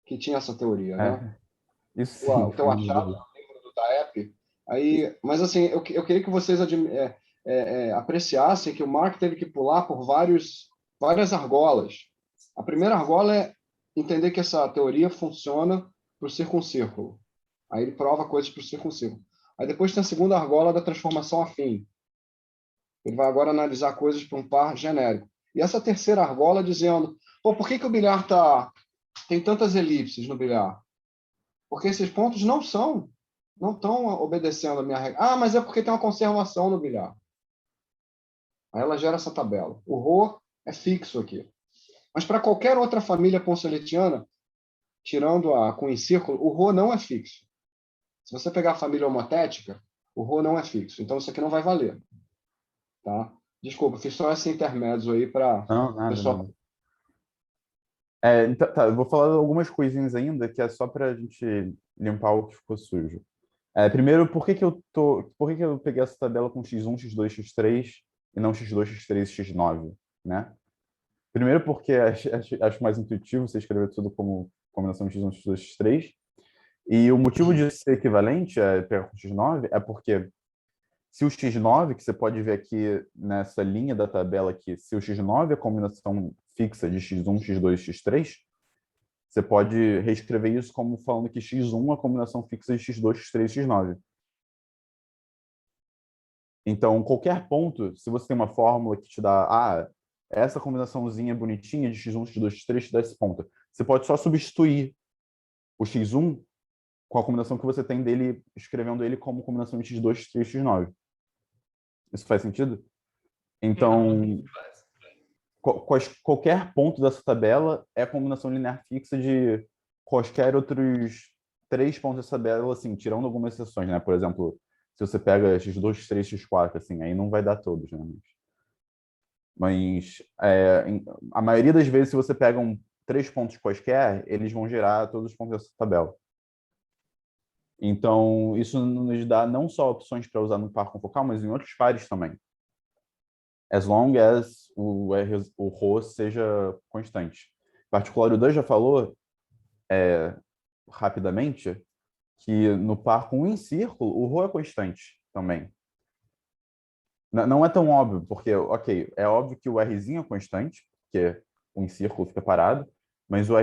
que tinha essa teoria, né? Isso sim. O teu achado no livro do DAEP. Mas, assim, eu queria que vocês apreciassem que o Mark teve que pular por várias argolas. A primeira argola é entender que essa teoria funciona para o circuncírculo. Aí ele prova coisas para o circuncírculo. Aí depois tem a segunda argola da transformação afim. Ele vai agora analisar coisas para um par genérico. E essa terceira argola dizendo, por que o bilhar tem tantas elipses no bilhar? Porque esses pontos não estão obedecendo a minha regra. Mas é porque tem uma conservação no bilhar. Aí ela gera essa tabela. O ρ é fixo aqui. Mas para qualquer outra família ponceletiana, tirando a com círculo, o ρ não é fixo. Se você pegar a família homotética, o ρ não é fixo. Então, isso aqui não vai valer. Tá? Desculpa, fiz só esse intermédio aí para o pessoal. Então, tá, eu vou falar algumas coisinhas ainda, que é só para a gente limpar o que ficou sujo. Primeiro, por que eu peguei essa tabela com x1, x2, x3 e não x2, x3 e x9, né? Primeiro porque acho mais intuitivo você escrever tudo como combinação x1, x2, x3. E o motivo de ser equivalente pegar com x9 é porque se o x9, que você pode ver aqui nessa linha da tabela aqui, se o x9 é a combinação fixa de x1, x2 e x3, você pode reescrever isso como falando que x1 é a combinação fixa de x2, x3 e x9. Então, qualquer ponto, se você tem uma fórmula que te dá, essa combinaçãozinha bonitinha de x1, x2, x3 te dá esse ponto. Você pode só substituir o x1 com a combinação que você tem dele, escrevendo ele como combinação de x2, x3 e x9. Isso faz sentido? Então, qualquer ponto dessa tabela é a combinação linear fixa de quaisquer outros três pontos dessa tabela, assim, tirando algumas exceções, né? Por exemplo, se você pega x2, x3, x4, assim, aí não vai dar todos, né? Mas a maioria das vezes, se você pega três pontos quaisquer, eles vão gerar todos os pontos dessa tabela. Então, isso nos dá não só opções para usar no par confocal, mas em outros pares também. As long as o ρ seja constante. Em particular, o 2 já falou rapidamente que no par com um em círculo, o ρ é constante também. Não é tão óbvio, porque, ok, é óbvio que o Rzinho é constante, porque o em círculo fica parado, mas o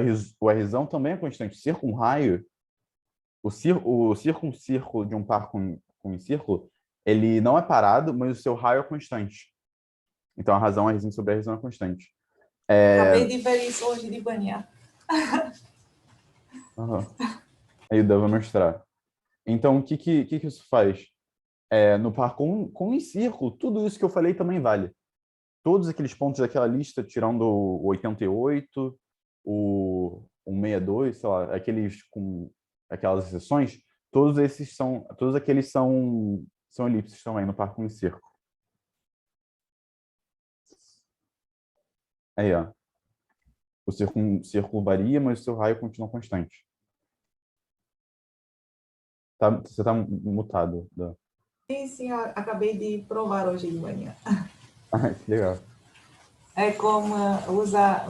Rzão também é constante. Circunraio, o circuncírculo de um par com em círculo, ele não é parado, mas o seu raio é constante. Então, a razão Rzinho sobre Rzão é constante. Acabei de ver isso hoje de manhã. Uhum. Aí eu devo mostrar. Então, o que isso faz? No par com em círculo, tudo isso que eu falei também vale. Todos aqueles pontos daquela lista, tirando o 88, o 162, sei lá, aqueles com aquelas exceções, todos aqueles são elipses também no par com em círculo. Aí, ó. O círculo varia, mas o seu raio continua constante. Você está mutado. Sim, sim, acabei de provar hoje de manhã. Ah, que legal. É como usa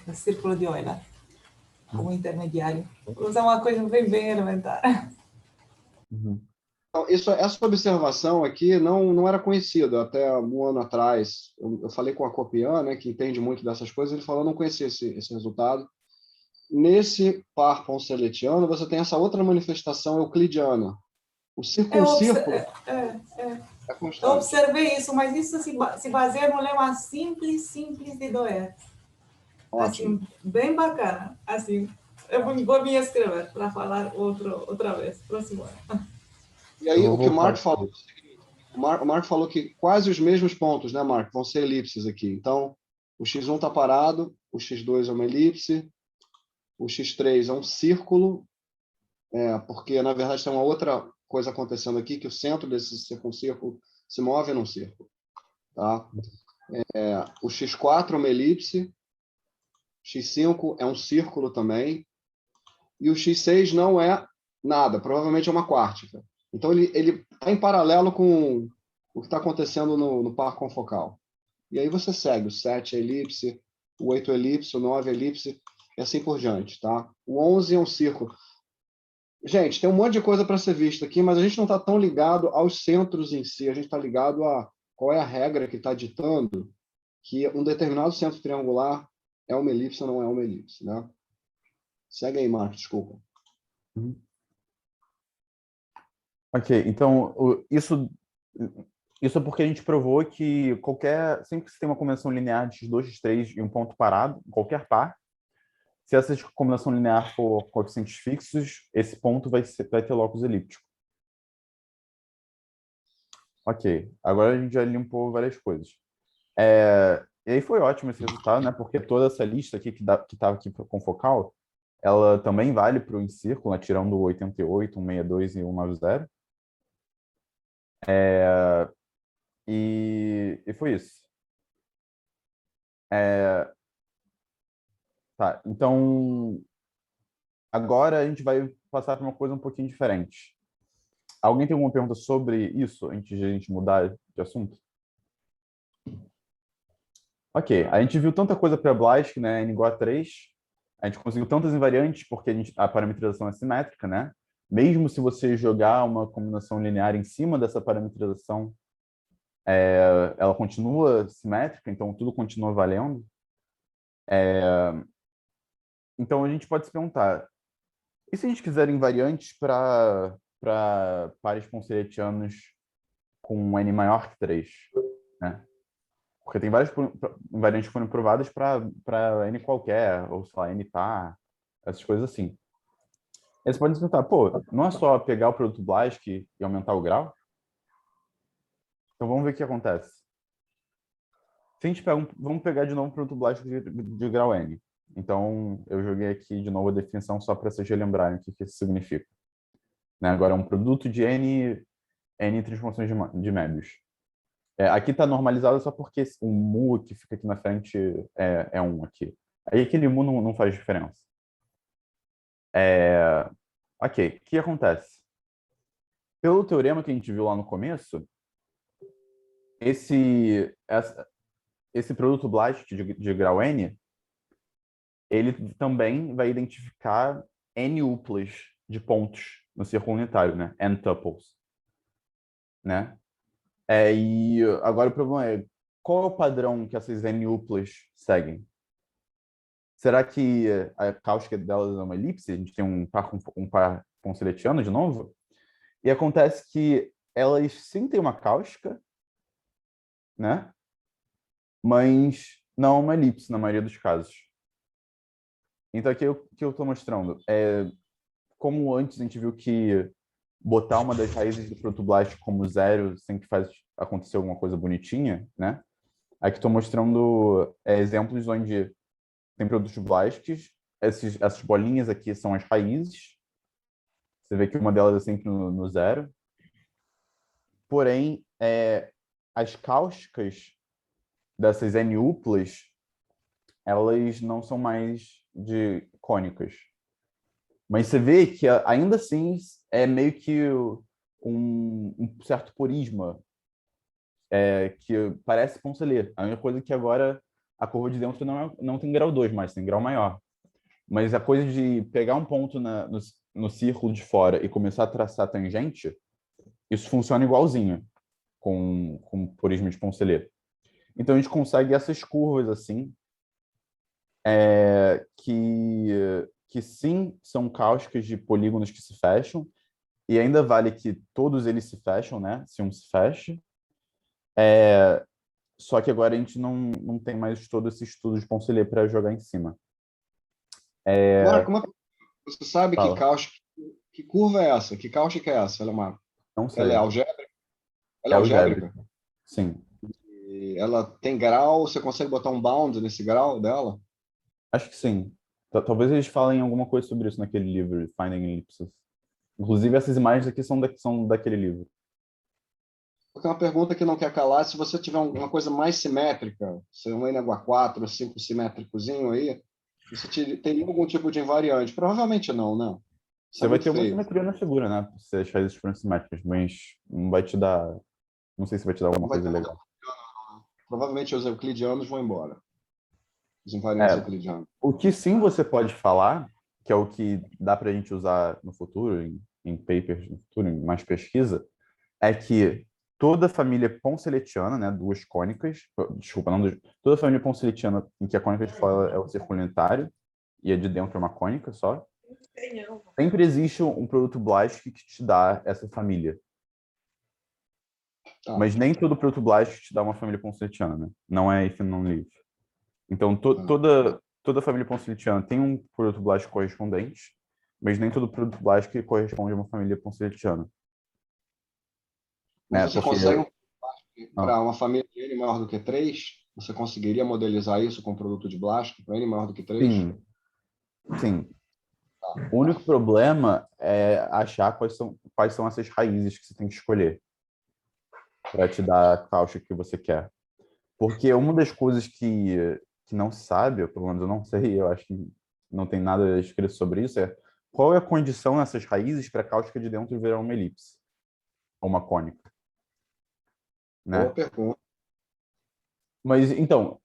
o círculo de Euler como intermediário. Usa uma coisa bem elementar. Uhum. Então, essa observação aqui não era conhecida até um ano atrás. Eu falei com a Copian, né, que entende muito dessas coisas, ele falou, eu não conhecia esse resultado. Nesse par ponceletiano, você tem essa outra manifestação euclidiana. O circuncírculo é Eu constante. observei isso, mas isso se baseia no lema simples de Doer. Ótimo. Assim, bem bacana. Assim, eu vou me inscrever para falar outra vez, próximo ano. E aí, o que o Mark voltar. falou, o Mark falou que quase os mesmos pontos, né, Mark, vão ser elipses aqui. Então, o x1 está parado, o x2 é uma elipse, o x3 é um círculo, porque, na verdade, tem uma outra coisa acontecendo aqui, que o centro desse circuncírculo se move num círculo. Tá? O x4 é uma elipse, x5 é um círculo também, e o x6 não é nada, provavelmente é uma quártica. Então, ele está em paralelo com o que está acontecendo no par confocal. E aí você segue o 7 é elipse, o 8 é elipse, o 9 é elipse, e assim por diante. Tá? O 11 é um círculo. Gente, tem um monte de coisa para ser vista aqui, mas a gente não está tão ligado aos centros em si, a gente está ligado a qual é a regra que está ditando que um determinado centro triangular é uma elipse ou não é uma elipse. Né? Segue aí, Marcos, desculpa. Uhum. Ok, então isso é porque a gente provou que sempre que você tem uma combinação linear de x2, x3 e um ponto parado, em qualquer par, se essa combinação linear for coeficientes fixos, esse ponto vai ter locus elíptico. Ok, agora a gente já limpou várias coisas. E aí foi ótimo esse resultado, né? Porque toda essa lista aqui que estava aqui com focal, ela também vale para o encírculo, né? Tirando o 88, 162 e 190. E foi isso. Tá, então agora a gente vai passar para uma coisa um pouquinho diferente. Alguém tem alguma pergunta sobre isso antes de a gente mudar de assunto? Ok, a gente viu tanta coisa para BLASK, né, n igual a 3. A gente conseguiu tantas invariantes porque a parametrização é simétrica, né? Mesmo se você jogar uma combinação linear em cima dessa parametrização, ela continua simétrica, então tudo continua valendo. Então a gente pode se perguntar, e se a gente quiser invariantes para pares ponceletianos com n maior que 3, né? Porque tem várias invariantes que foram provadas para n qualquer, ou sei lá, n par, essas coisas assim. Aí você pode se perguntar, pô, não é só pegar o produto BLASK e aumentar o grau? Então vamos ver o que acontece. Se a gente vamos pegar de novo o produto BLASK de grau n. Então, eu joguei aqui de novo a definição só para vocês relembrarem o que isso significa. Né? Agora, é um produto de N transformações de Möbius. Aqui está normalizado só porque o mu que fica aqui na frente é 1 aqui. Aí aquele mu não faz diferença. Ok, o que acontece? Pelo teorema que a gente viu lá no começo, esse produto BLAST de grau N, ele também vai identificar N uplas de pontos no círculo unitário, né? N tuples. Né? E agora o problema é, qual é o padrão que essas N uplas seguem? Será que a cáustica delas é uma elipse? A gente tem um par ponceletiano de novo? E acontece que elas sim têm uma cáustica, né? Mas não uma elipse na maioria dos casos. Então aqui o que eu estou mostrando é como antes a gente viu que botar uma das raízes do protoblasto como zero sempre faz acontecer alguma coisa bonitinha, né? Aqui estou mostrando exemplos onde tem produtos blásticos, essas bolinhas aqui são as raízes. Você vê que uma delas é sempre no zero. Porém, as cáusticas dessas N uplas, elas não são mais de cônicas. Mas você vê que ainda assim é meio que um certo porisma que parece ponceler. A única coisa é que agora a curva de dentro não tem grau 2 mais, tem grau maior. Mas a coisa de pegar um ponto no círculo de fora e começar a traçar tangente, isso funciona igualzinho com porismo de ponceler. Então a gente consegue essas curvas assim, que sim são cáusticas de polígonos que se fecham, e ainda vale que todos eles se fecham, né? Se um se fecha. Só que agora a gente não tem mais todo esse estudo de Poncelet para jogar em cima. Agora, você sabe que Fala. cáustica, que curva é essa? Que cáustica é essa? Não sei. Ela é algébrica? Ela É é algébrica? algébrica. Sim. E ela tem grau? Você consegue botar um bound nesse grau dela? Acho que sim. Talvez eles falem alguma coisa sobre isso naquele livro, Finding Ellipses. Inclusive, essas imagens aqui são daquele livro. Porque é uma pergunta que não quer calar. Se você tiver uma coisa mais simétrica, se um N igual a 4, 5 simétricozinho aí, você teria algum tipo de invariante? Provavelmente não, né? Isso Você é vai muito ter uma feio. simetria na figura, né? Se as raízes forem simétricas, mas não vai te dar... Não sei se vai te dar Não alguma vai coisa ter legal. Provavelmente os euclidianos vão embora. Os invariantes É, euclidianos. o que sim você pode falar, que é o que dá para a gente usar no futuro, em papers no futuro, em mais pesquisa, é que toda família ponceletiana, né, duas cônicas, desculpa, não duas, toda família ponceletiana em que a cônica de fora é o círculo unitário e a de dentro é uma cônica só, sempre existe um produto blástico que te dá essa família. Tá. Mas nem todo produto blástico te dá uma família ponceletiana, né? Não é if and non if. Então, toda família ponceletiana tem um produto blástico correspondente, mas nem todo produto blástico corresponde a uma família ponceletiana. Mas Né? você Porque... consegue, Ah, para uma família de N maior do que 3, você conseguiria modelizar isso com produto de Blasco para N maior do que 3? sim. O único problema é achar quais são essas raízes que você tem que escolher para te dar a cáustica que você quer. Porque uma das coisas que não se sabe, ou pelo menos eu não sei, eu acho que não tem nada escrito sobre isso, é qual é a condição nessas raízes para a cáustica de dentro virar uma elipse ou uma cônica. Boa Né? pergunta. Mas, então,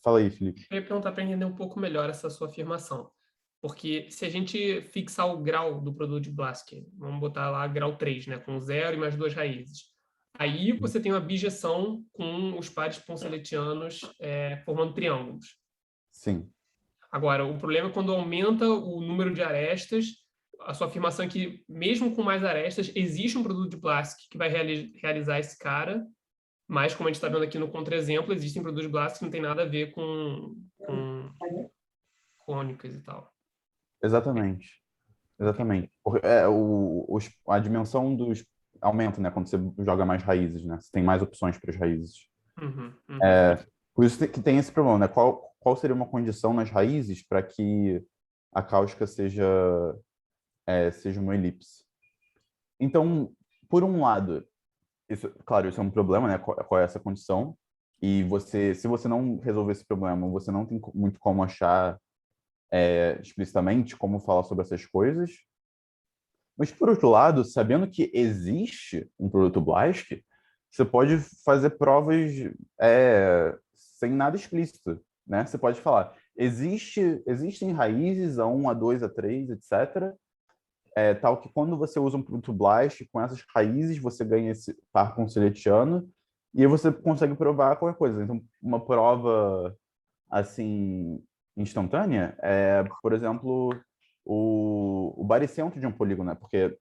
fala aí, Felipe. Eu ia perguntar para entender um pouco melhor essa sua afirmação. Porque se a gente fixar o grau do produto de Blaski, vamos botar lá grau 3, né, com 0 e mais 2 raízes. Aí você tem uma bijeção com os pares ponceletianos formando triângulos. Sim. Agora, o problema é quando aumenta o número de arestas, a sua afirmação é que, mesmo com mais arestas, existe um produto de Blaski que vai realizar esse cara, mas, como a gente está vendo aqui no contra-exemplo, existem produtos de Blaski que não tem nada a ver com cônicas e tal. Exatamente. Exatamente. A dimensão dos aumenta, né? Quando você joga mais raízes, né? Você tem mais opções para as raízes. Uhum. Por isso que tem esse problema, né? qual seria uma condição nas raízes para que a cáustica seja uma elipse. Então, por um lado, claro, isso é um problema, né? Qual é essa condição? E se você não resolver esse problema, você não tem muito como achar explicitamente como falar sobre essas coisas. Mas, por outro lado, sabendo que existe um produto BLAST, você pode fazer provas sem nada explícito, né? Você pode falar, existem raízes A1, A2, A3, etc., tal que quando você usa um produto BLAST, com essas raízes, você ganha esse par conseletiano e aí você consegue provar qualquer coisa. Então, uma prova, assim, instantânea por exemplo, o barycentro de um polígono, né? Porque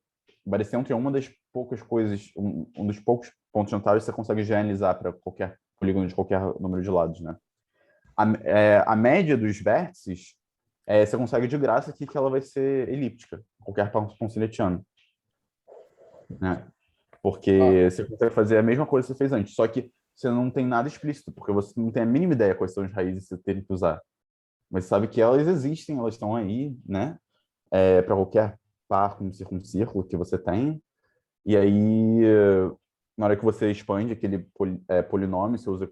o barycentro é uma das poucas coisas, um dos poucos pontos notáveis que você consegue generalizar para qualquer polígono de qualquer número de lados, né? A média dos vértices, você consegue de graça aqui que ela vai ser elíptica, qualquer par conseletiano, né? Porque você consegue fazer a mesma coisa que você fez antes, só que você não tem nada explícito, porque você não tem a mínima ideia quais são as raízes que você tem que usar. Mas sabe que elas existem, elas estão aí, né? Para qualquer par com circuncírculo que você tem. E aí, na hora que você expande aquele polinômio, você usa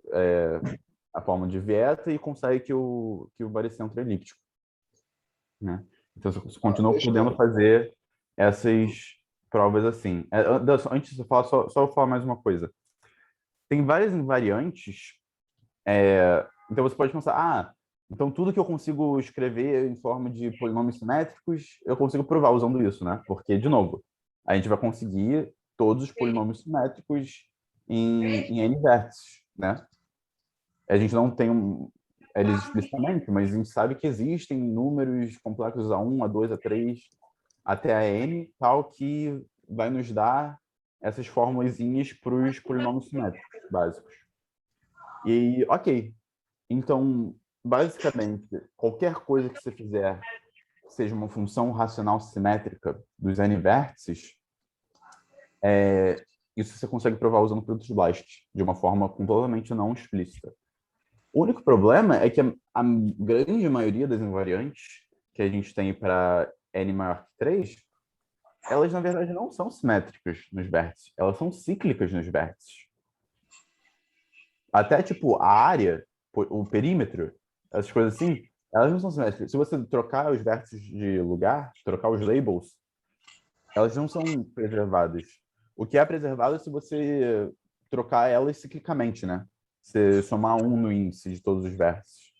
a forma de Vieta e consegue que o barycentro é elíptico, né? Então, você continua podendo fazer essas provas assim. Antes de eu falar, só vou falar mais uma coisa. Tem várias invariantes. Então, você pode pensar, então tudo que eu consigo escrever em forma de polinômios simétricos, eu consigo provar usando isso, né? Porque, de novo, a gente vai conseguir todos os polinômios simétricos em N vértices, né? A gente não tem eles explicitamente, mas a gente sabe que existem números complexos A1, A2, A3, até a N, tal que vai nos dar essas formulazinhas para os polinômios simétricos básicos. E, ok, então, basicamente, qualquer coisa que você fizer seja uma função racional simétrica dos N vértices, isso você consegue provar usando produtos BLAST, de uma forma completamente não explícita. O único problema é que a grande maioria das invariantes que a gente tem para N maior que 3, elas, na verdade, não são simétricas nos vértices, elas são cíclicas nos vértices. Até, tipo, a área, o perímetro, essas coisas assim, elas não são simétricas. Se você trocar os vértices de lugar, trocar os labels, elas não são preservadas. O que é preservado é se você trocar elas ciclicamente, né? Você somar 1 no índice de todos os vértices.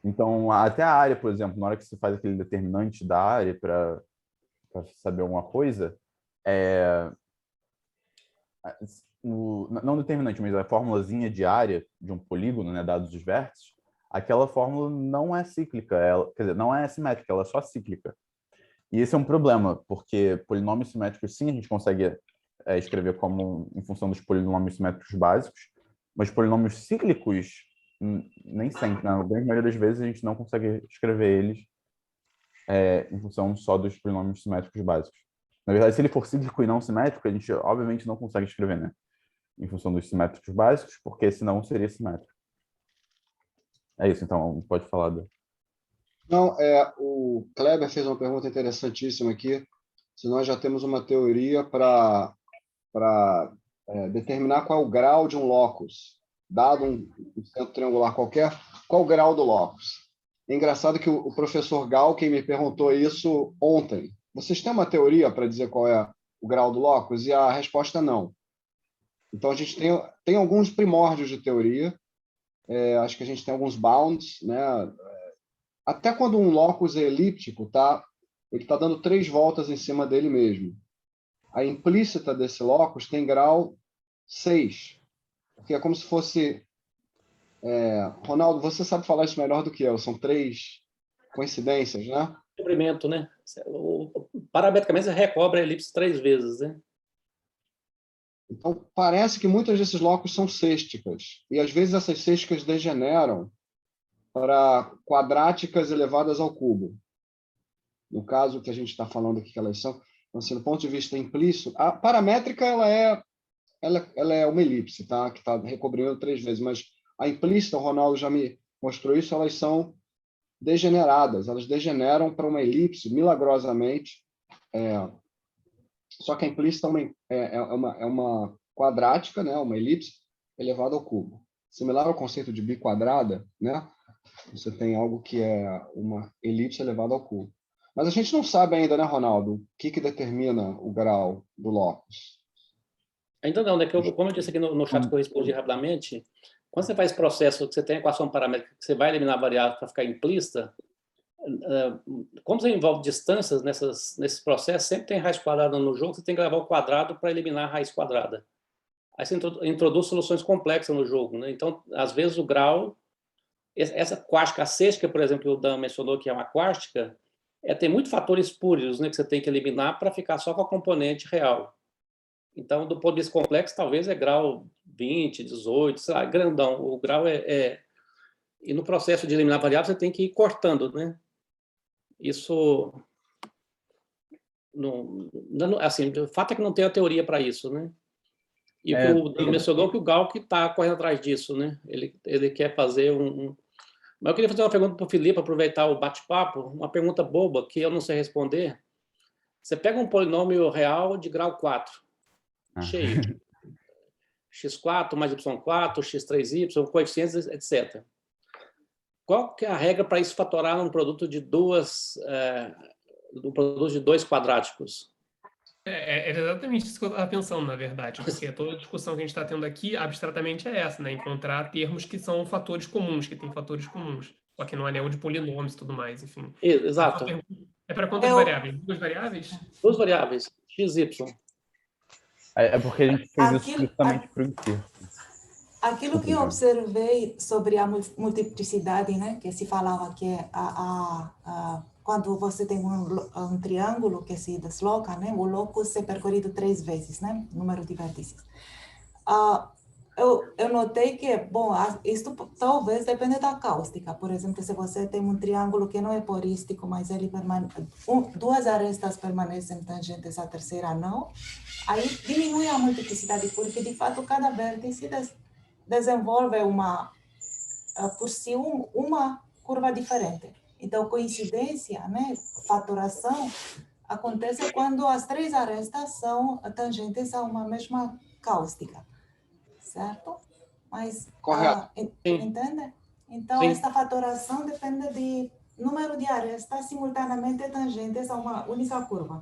Então, até a área, por exemplo, na hora que você faz aquele determinante da área para saber alguma coisa, não determinante, mas a formulazinha de área de um polígono, né, dados os vértices, aquela fórmula não é cíclica, quer dizer, não é simétrica, ela é só cíclica. E esse é um problema, porque polinômios simétricos, sim, a gente consegue escrever como em função dos polinômios simétricos básicos, mas polinômios cíclicos, nem sempre, na grande maioria das vezes, a gente não consegue escrever eles em função só dos polinômios simétricos básicos. Na verdade, se ele for cíclico e não simétrico, a gente obviamente não consegue escrever, né? Em função dos simétricos básicos, porque senão seria simétrico. É isso, então, pode falar. Não, o Kleber fez uma pergunta interessantíssima aqui. Se nós já temos uma teoria para determinar qual é o grau de um locus, dado um centro triangular qualquer, qual o grau do locus? É engraçado que o professor Gauquem me perguntou isso ontem. Vocês têm uma teoria para dizer qual é o grau do locus? E a resposta é não. Então, a gente tem alguns primórdios de teoria. Acho que a gente tem alguns bounds, né? Até quando um locus é elíptico, ele está dando 3 voltas em cima dele mesmo. A implícita desse locus tem grau 6, porque é como se fosse... Ronaldo, você sabe falar isso melhor do que eu. São 3 coincidências, né? Comprimento, né? Parametricamente, você recobre a elipse 3 vezes, né? Então, parece que muitos desses locus são cêsticas. E, às vezes, essas cêsticas degeneram para quadráticas elevadas ao cubo. No caso que a gente está falando aqui que elas são, então, assim, do ponto de vista implícito, a paramétrica ela é uma elipse, tá? Que está recobrindo 3 vezes, mas a implícita, o Ronaldo já me mostrou isso, elas são degeneradas, elas degeneram para uma elipse, milagrosamente, só que a implícita é uma quadrática, né? Uma elipse elevada ao cubo. Similar ao conceito de biquadrada, né? Você tem algo que é uma elipse elevada ao cubo. Mas a gente não sabe ainda, né, Ronaldo, o que determina o grau do locus. Ainda não, né? Como eu disse aqui no chat que eu respondi rapidamente, quando você faz esse processo, que você tem a equação paramétrica, que você vai eliminar a variável para ficar implícita, como você envolve distâncias nesses processos, sempre tem raiz quadrada no jogo, você tem que levar o quadrado para eliminar a raiz quadrada. Aí você introduz soluções complexas no jogo, né? Então, às vezes, o grau... Essa quástica sexta, por exemplo, que o Dan mencionou, que é uma quástica, tem muitos fatores espúrios, né, que você tem que eliminar para ficar só com a componente real. Então, do ponto de vista complexo, talvez é grau 20, 18, sei lá, grandão. O grau E no processo de eliminar variável, você tem que ir cortando, né? Isso... assim, o fato é que não tem a teoria para isso, né? E o que o Dan mencionou, que o Gauck está correndo atrás disso, né? Ele quer fazer Mas eu queria fazer uma pergunta para o Felipe, aproveitar o bate-papo, uma pergunta boba que eu não sei responder. Você pega um polinômio real de grau 4, cheio, x4 mais y4, x3y, coeficientes, etc. Qual que é a regra para isso fatorar um produto de dois quadráticos? É exatamente isso que eu estava pensando, na verdade, porque toda a discussão que a gente está tendo aqui, abstratamente, é essa, né? Encontrar termos que são fatores comuns, que têm fatores comuns, só que no anel de polinômios e tudo mais, enfim. Exato. É para quantas variáveis? Duas variáveis? Duas variáveis, x, y. É porque a gente fez isso justamente para o círculo. Aquilo que eu observei sobre a multiplicidade, né, que se falava que quando você tem um triângulo que se desloca, né, o locus é percorrido 3 vezes, né, número de vértices. Eu notei que, bom, isto talvez dependa da cáustica. Por exemplo, se você tem um triângulo que não é porístico, mas ele duas arestas permanecem tangentes, a terceira não, aí diminui a multiplicidade, porque de fato cada vértice desenvolve por si uma curva diferente. Então, coincidência, né, fatoração, acontece quando as 3 arestas são tangentes a uma mesma cáustica, certo? Mas, Correto. entende? Então, Sim. esta fatoração depende de número de arestas simultaneamente tangentes a uma única curva.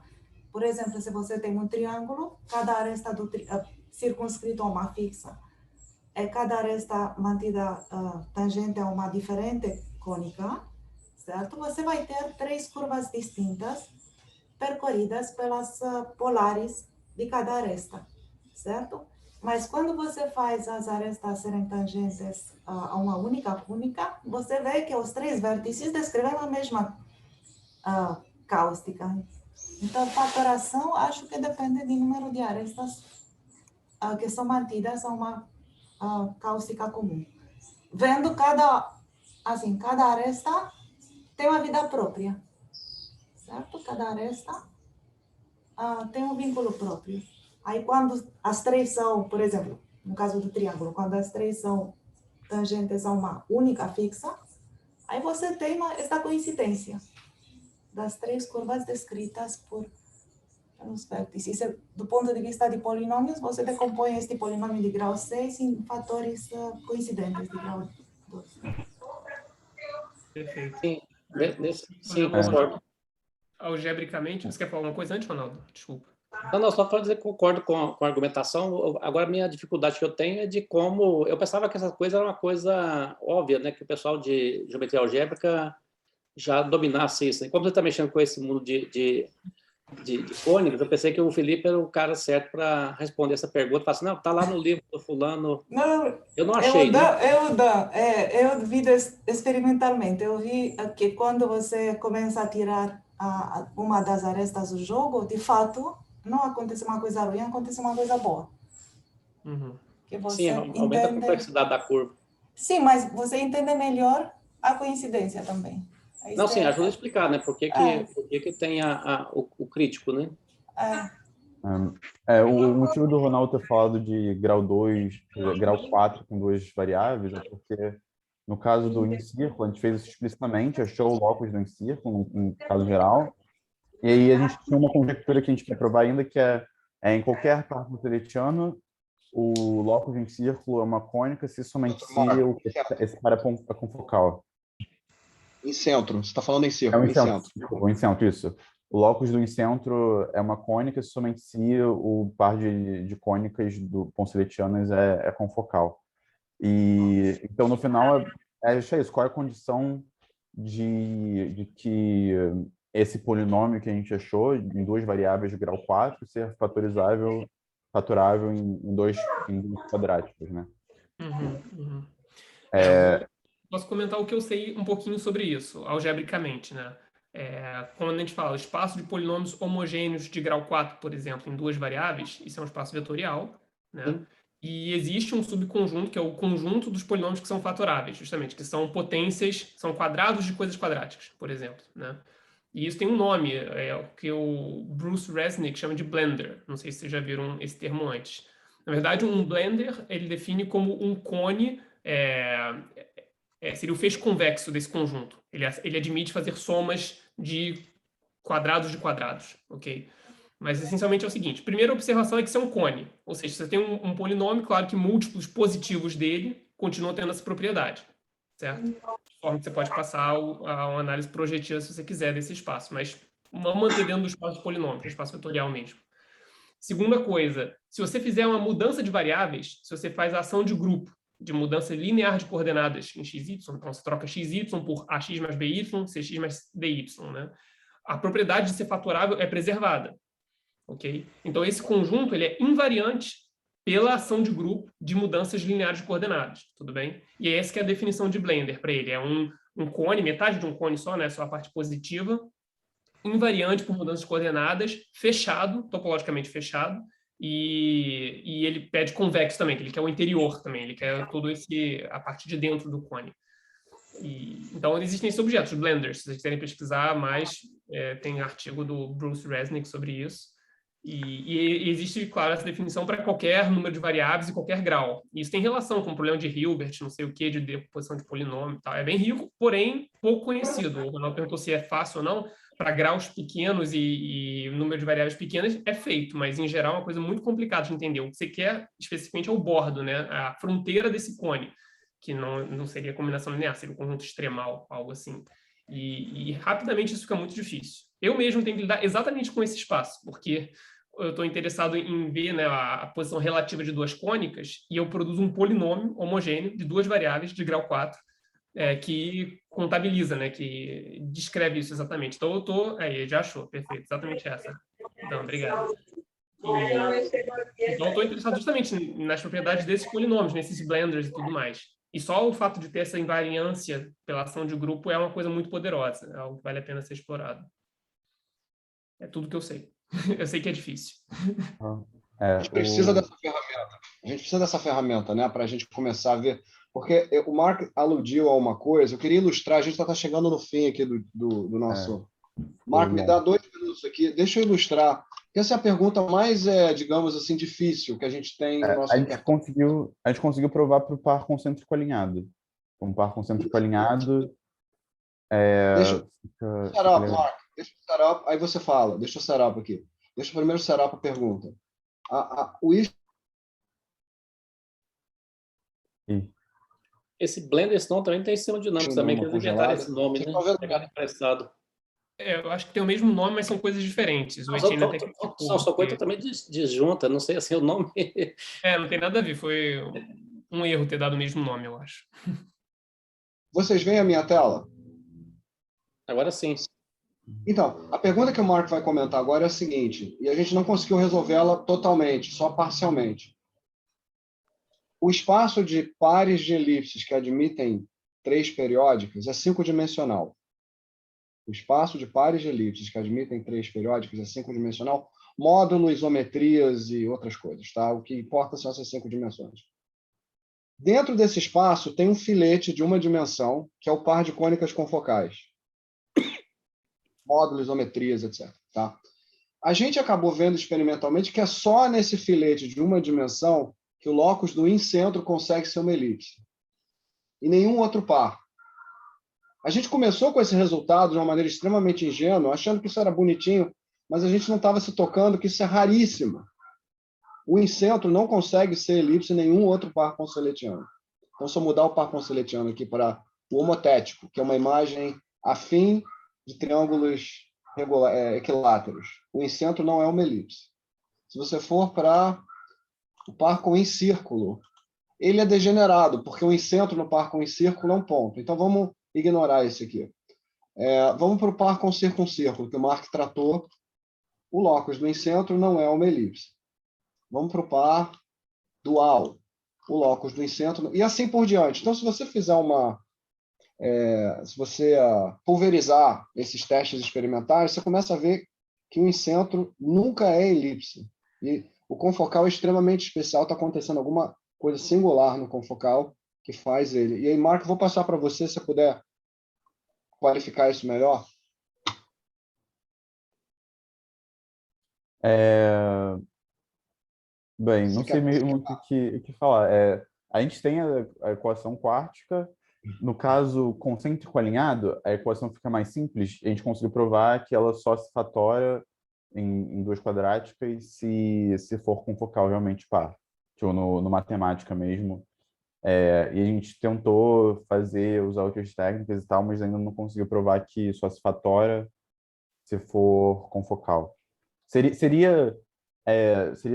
Por exemplo, se você tem um triângulo, cada aresta circunscrito a uma fixa, cada aresta mantida tangente a uma diferente cônica, certo? Você vai ter 3 curvas distintas percorridas pelas polares de cada aresta, certo? Mas quando você faz as arestas serem tangentes a uma única cônica, você vê que os 3 vértices descrevem a mesma cáustica. Então, fatoração, acho que depende do número de arestas que são mantidas a uma cáustica comum. Vendo cada aresta tem uma vida própria, certo? Cada aresta tem um vínculo próprio. Aí, quando as 3 são, por exemplo, no caso do triângulo, quando as 3 são tangentes a uma única fixa, aí você tem esta coincidência das 3 curvas descritas pelos vértices. Do ponto de vista de polinômios, você decompõe este polinômio de grau 6 em fatores coincidentes de grau 2. Perfeito. Sim, concordo. Algebricamente, você quer falar alguma coisa antes, Ronaldo? Desculpa. Não, só para dizer que concordo com a argumentação. Agora, a minha dificuldade que eu tenho é de como... Eu pensava que essa coisa era uma coisa óbvia, né? Que o pessoal de geometria algébrica já dominasse isso. E como você está mexendo com esse mundo de cônicas, eu pensei que o Felipe era o cara certo para responder essa pergunta. Falei assim, não, está lá no livro do fulano. Não, eu não achei, eu vi experimentalmente. Eu vi que quando você começa a tirar uma das arestas do jogo, de fato, não acontece uma coisa ruim, acontece uma coisa boa. Uhum. Que você sim, aumenta a complexidade da curva. Sim, mas você entende melhor a coincidência também. Não, sim, ajuda a explicar, né? Por que tem o crítico, né? O motivo do Ronaldo ter falado de grau 2, grau 4 com 2 variáveis é porque No caso do incírculo, a gente fez isso explicitamente, achou o locus do incírculo, no caso geral. E aí a gente tinha uma conjectura que a gente quer provar ainda, que em qualquer par cotiletiano, o locus do incírculo é uma cônica se somente se esse par é confocal. Em centro, você está falando em É círculo, um em incentro, centro. o incentro, isso. O locus do incentro é uma cônica se somente se o par de cônicas ponceletianas é confocal. E então, no final, é isso. Qual é a condição de que esse polinômio que a gente achou em duas variáveis de grau 4 ser fatorável em dois quadráticos, né? Posso comentar o que eu sei um pouquinho sobre isso, algebricamente, né? Quando a gente fala espaço de polinômios homogêneos de grau 4, por exemplo, em duas variáveis, isso é um espaço vetorial, né? E existe um subconjunto, que é o conjunto dos polinômios que são fatoráveis, justamente, que são potências, são quadrados de coisas quadráticas, por exemplo, né? E isso tem um nome, o que o Bruce Resnick chama de blender. Não sei se vocês já viram esse termo antes. Na verdade, um blender, ele define como um cone, seria o feixe convexo desse conjunto. Ele admite fazer somas de quadrados, ok? Mas essencialmente é o seguinte: primeira observação é que isso é um cone, ou seja, você tem um polinômio, claro que múltiplos positivos dele continuam tendo essa propriedade, certo? De forma que você pode passar a uma análise projetiva se você quiser desse espaço, mas vamos manter dentro do espaço de polinômio, do espaço vetorial mesmo. Segunda coisa, se você fizer uma mudança de variáveis, se você faz a ação de grupo, de mudança linear de coordenadas em xy, então você troca xy por ax mais by, cx mais dy, né? A propriedade de ser fatorável é preservada, ok? Então esse conjunto ele é invariante pela ação de grupo de mudanças lineares de coordenadas, tudo bem? E é essa que é a definição de Blender para ele, é um cone, metade de um cone só, né? Só a parte positiva, invariante por mudanças de coordenadas, fechado, topologicamente fechado, e ele pede convexo também, que ele quer o interior também, ele quer a parte de dentro do cone. Então, existem esses objetos, blenders, se vocês quiserem pesquisar mais, tem artigo do Bruce Resnick sobre isso. E existe, claro, essa definição para qualquer número de variáveis e qualquer grau. E isso tem relação com o problema de Hilbert, não sei o que, de decomposição de polinômio e tal. É bem rico, porém pouco conhecido. O Ronaldo perguntou se é fácil ou não. Para graus pequenos e número de variáveis pequenas é feito, mas em geral é uma coisa muito complicada de entender. O que você quer especificamente é o bordo, né? A fronteira desse cone, que não seria combinação linear, seria o conjunto extremal, algo assim. E rapidamente isso fica muito difícil. Eu mesmo tenho que lidar exatamente com esse espaço, porque eu estou interessado em ver, né, a posição relativa de duas cônicas e eu produzo um polinômio homogêneo de duas variáveis de grau 4, que contabiliza, né, que descreve isso exatamente. Então, eu estou... Aí, já achou, perfeito, exatamente essa. Então, obrigado. Então, eu estou interessado justamente nas propriedades desses polinômios, nesses blenders e tudo mais. E só o fato de ter essa invariância pela ação de grupo é uma coisa muito poderosa, é algo que vale a pena ser explorado. É tudo que eu sei. Eu sei que é difícil. A gente precisa dessa ferramenta. A gente precisa dessa ferramenta, né, para a gente começar a ver. Porque o Mark aludiu a uma coisa, eu queria ilustrar, a gente está chegando no fim aqui do nosso... Mark, me dá 2 minutos aqui, deixa eu ilustrar. Essa é a pergunta mais, digamos assim, difícil que a gente tem no nosso a gente conseguiu provar para o par concêntrico alinhado. Um par concêntrico alinhado... Deixa eu setup, Mark. Deixa eu setup, aí você fala. Deixa eu setup aqui. Deixa eu primeiro setup a pergunta. Esse Blenderstone também tem sistema dinâmico também, que eles inventaram esse nome, né? Pegaram emprestado. Eu acho que tem o mesmo nome, mas são coisas diferentes. O Etienne até são coisas totalmente disjuntas, não sei assim o nome. Não tem nada a ver, foi um erro ter dado o mesmo nome, eu acho. Vocês veem a minha tela? Agora sim. Então, a pergunta que o Mark vai comentar agora é a seguinte, e a gente não conseguiu resolvê-la totalmente, só parcialmente. O espaço de pares de elipses que admitem 3 periódicas é 5-dimensional. O espaço de pares de elipses que admitem 3 periódicas é 5-dimensional, módulo, isometrias e outras coisas, tá? O que importa são essas 5 dimensões. Dentro desse espaço tem um filete de uma dimensão, que é o par de cônicas confocais. Módulos, isometrias, etc. Tá? A gente acabou vendo experimentalmente que é só nesse filete de uma dimensão que o locus do incentro consegue ser uma elipse. e nenhum outro par. A gente começou com esse resultado de uma maneira extremamente ingênua, achando que isso era bonitinho, mas a gente não estava se tocando que isso é raríssimo. O incentro não consegue ser elipse em nenhum outro par consoletiano. Então, se eu mudar o par consoletiano aqui para o homotético, que é uma imagem afim de triângulos equiláteros, o incentro não é uma elipse. Se você for para o par com incírculo, ele é degenerado, porque o incentro no par com incírculo é um ponto. Então, vamos ignorar esse aqui. Vamos para o par com circuncírculo, que o Mark tratou. O locus do incentro não é uma elipse. Vamos para o par dual. O locus do incentro, e assim por diante. Então, se você fizer se você pulverizar esses testes experimentais, você começa a ver que o incentro nunca é elipse. E o confocal é extremamente especial, está acontecendo alguma coisa singular no confocal que faz ele. E aí, Marco, vou passar para você, se você puder qualificar isso melhor. Bem, Você não sei quer... mesmo o que falar. A gente tem a equação quártica. No caso concêntrico alinhado, a equação fica mais simples. A gente conseguiu provar que ela só se fatora em duas quadráticas se for com focal realmente par. Tipo, no matemática mesmo. E a gente tentou usar outras técnicas e tal, mas ainda não conseguiu provar que só se fatora se for com focal. Seria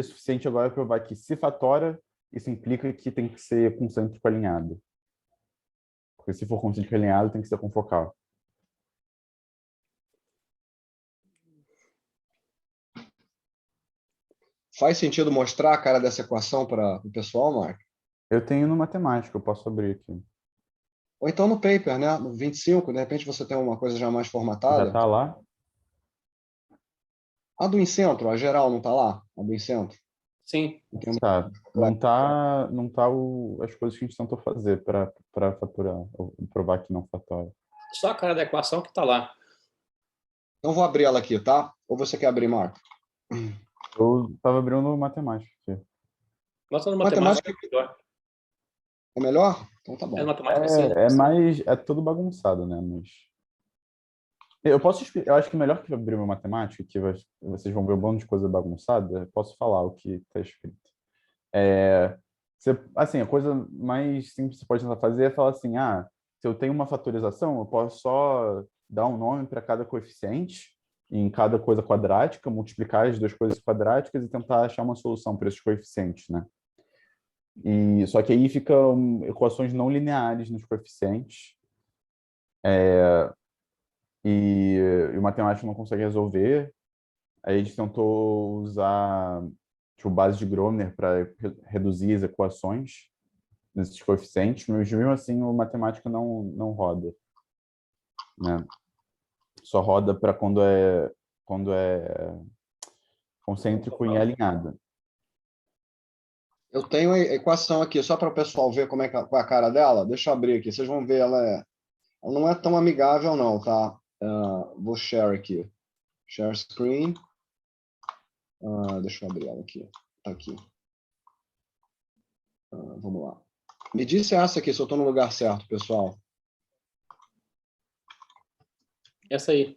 suficiente agora provar que se fatora, isso implica que tem que ser concêntrico alinhado. Porque se for concêntrico alinhado, tem que ser com focal. Faz sentido mostrar a cara dessa equação para o pessoal, Marco? Eu tenho no matemática, eu posso abrir aqui. Ou então no paper, né? No 25, de repente você tem uma coisa já mais Já formatada. está lá? A do incentro, a geral, não está lá? A do incentro. Sim. Tá. Não tá as coisas que a gente tentou fazer para faturar, ou provar que não fatora. Só a cara da equação que está lá. Então vou abrir ela aqui, tá? Ou você quer abrir, Marco? Eu estava abrindo matemática aqui. Nossa, no Matemática matemática é melhor? Então tá bom. matemática, sim. É todo bagunçado, né? Mas eu acho que melhor que abrir uma matemática, que vocês vão ver um monte de coisa bagunçada, eu posso falar o que está escrito. Assim, a coisa mais simples que você pode tentar fazer é falar assim, se eu tenho uma fatorização, eu posso só dar um nome para cada coeficiente em cada coisa quadrática, multiplicar as duas coisas quadráticas e tentar achar uma solução para esses coeficientes, né? Só que aí ficam equações não lineares nos coeficientes, e o matemático não consegue resolver. Aí a gente tentou usar tipo, base de Gromner para reduzir as equações nesses coeficientes, mas mesmo assim o matemática não roda, né? Só roda para quando é concêntrico e alinhado. Eu tenho a equação aqui, só para o pessoal ver como qual é a cara dela. Deixa eu abrir aqui, vocês vão ver, ela não é tão amigável não, tá? Vou share aqui. Share screen. Deixa eu abrir ela aqui. Tá aqui. Vamos lá. Me disse essa aqui, se eu estou no lugar certo, pessoal. Essa aí.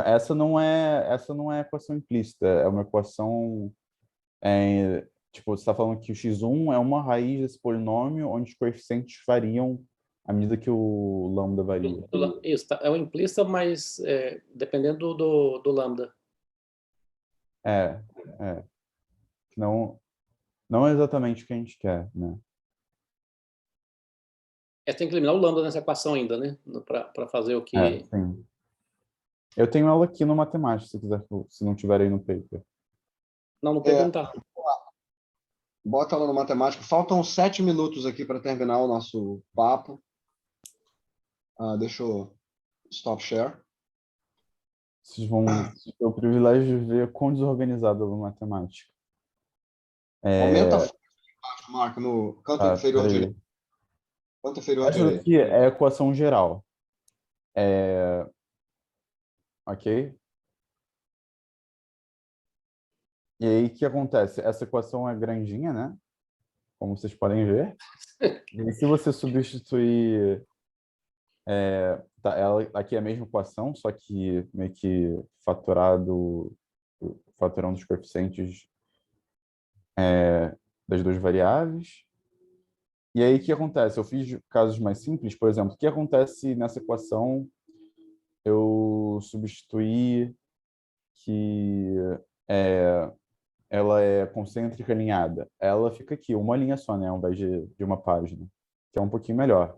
Essa não é equação implícita, é uma equação tipo, você está falando que o x1 é uma raiz desse polinômio onde os coeficientes variam à medida que o lambda varia. Isso, é o implícito, mas dependendo do lambda. Não, não é exatamente o que a gente quer, né? Tem que eliminar o lambda nessa equação ainda, né? Para fazer o que... Sim. Eu tenho ela aqui no matemática, se quiser, se não tiver aí no paper. Não, no paper não tá. Bota ela no matemática. Faltam 7 minutos aqui para terminar o nosso papo. Deixa eu stop share. Vocês vão ter o privilégio de ver quão desorganizado é a matemática. Aumenta a fonte, Marco, no canto inferior peraí. direito. Canto inferior Essa direito. aqui é a equação geral. Ok? E aí, o que acontece? Essa equação é grandinha, né? como vocês podem ver. E se você substituir... ela, aqui é a mesma equação, só que meio que fatorando os coeficientes das duas variáveis. E aí, o que acontece? Eu fiz casos mais simples, por exemplo, o que acontece nessa equação? Eu substituí que ela é concêntrica alinhada. Ela fica aqui, uma linha só, né, ao invés de uma página, que é um pouquinho melhor.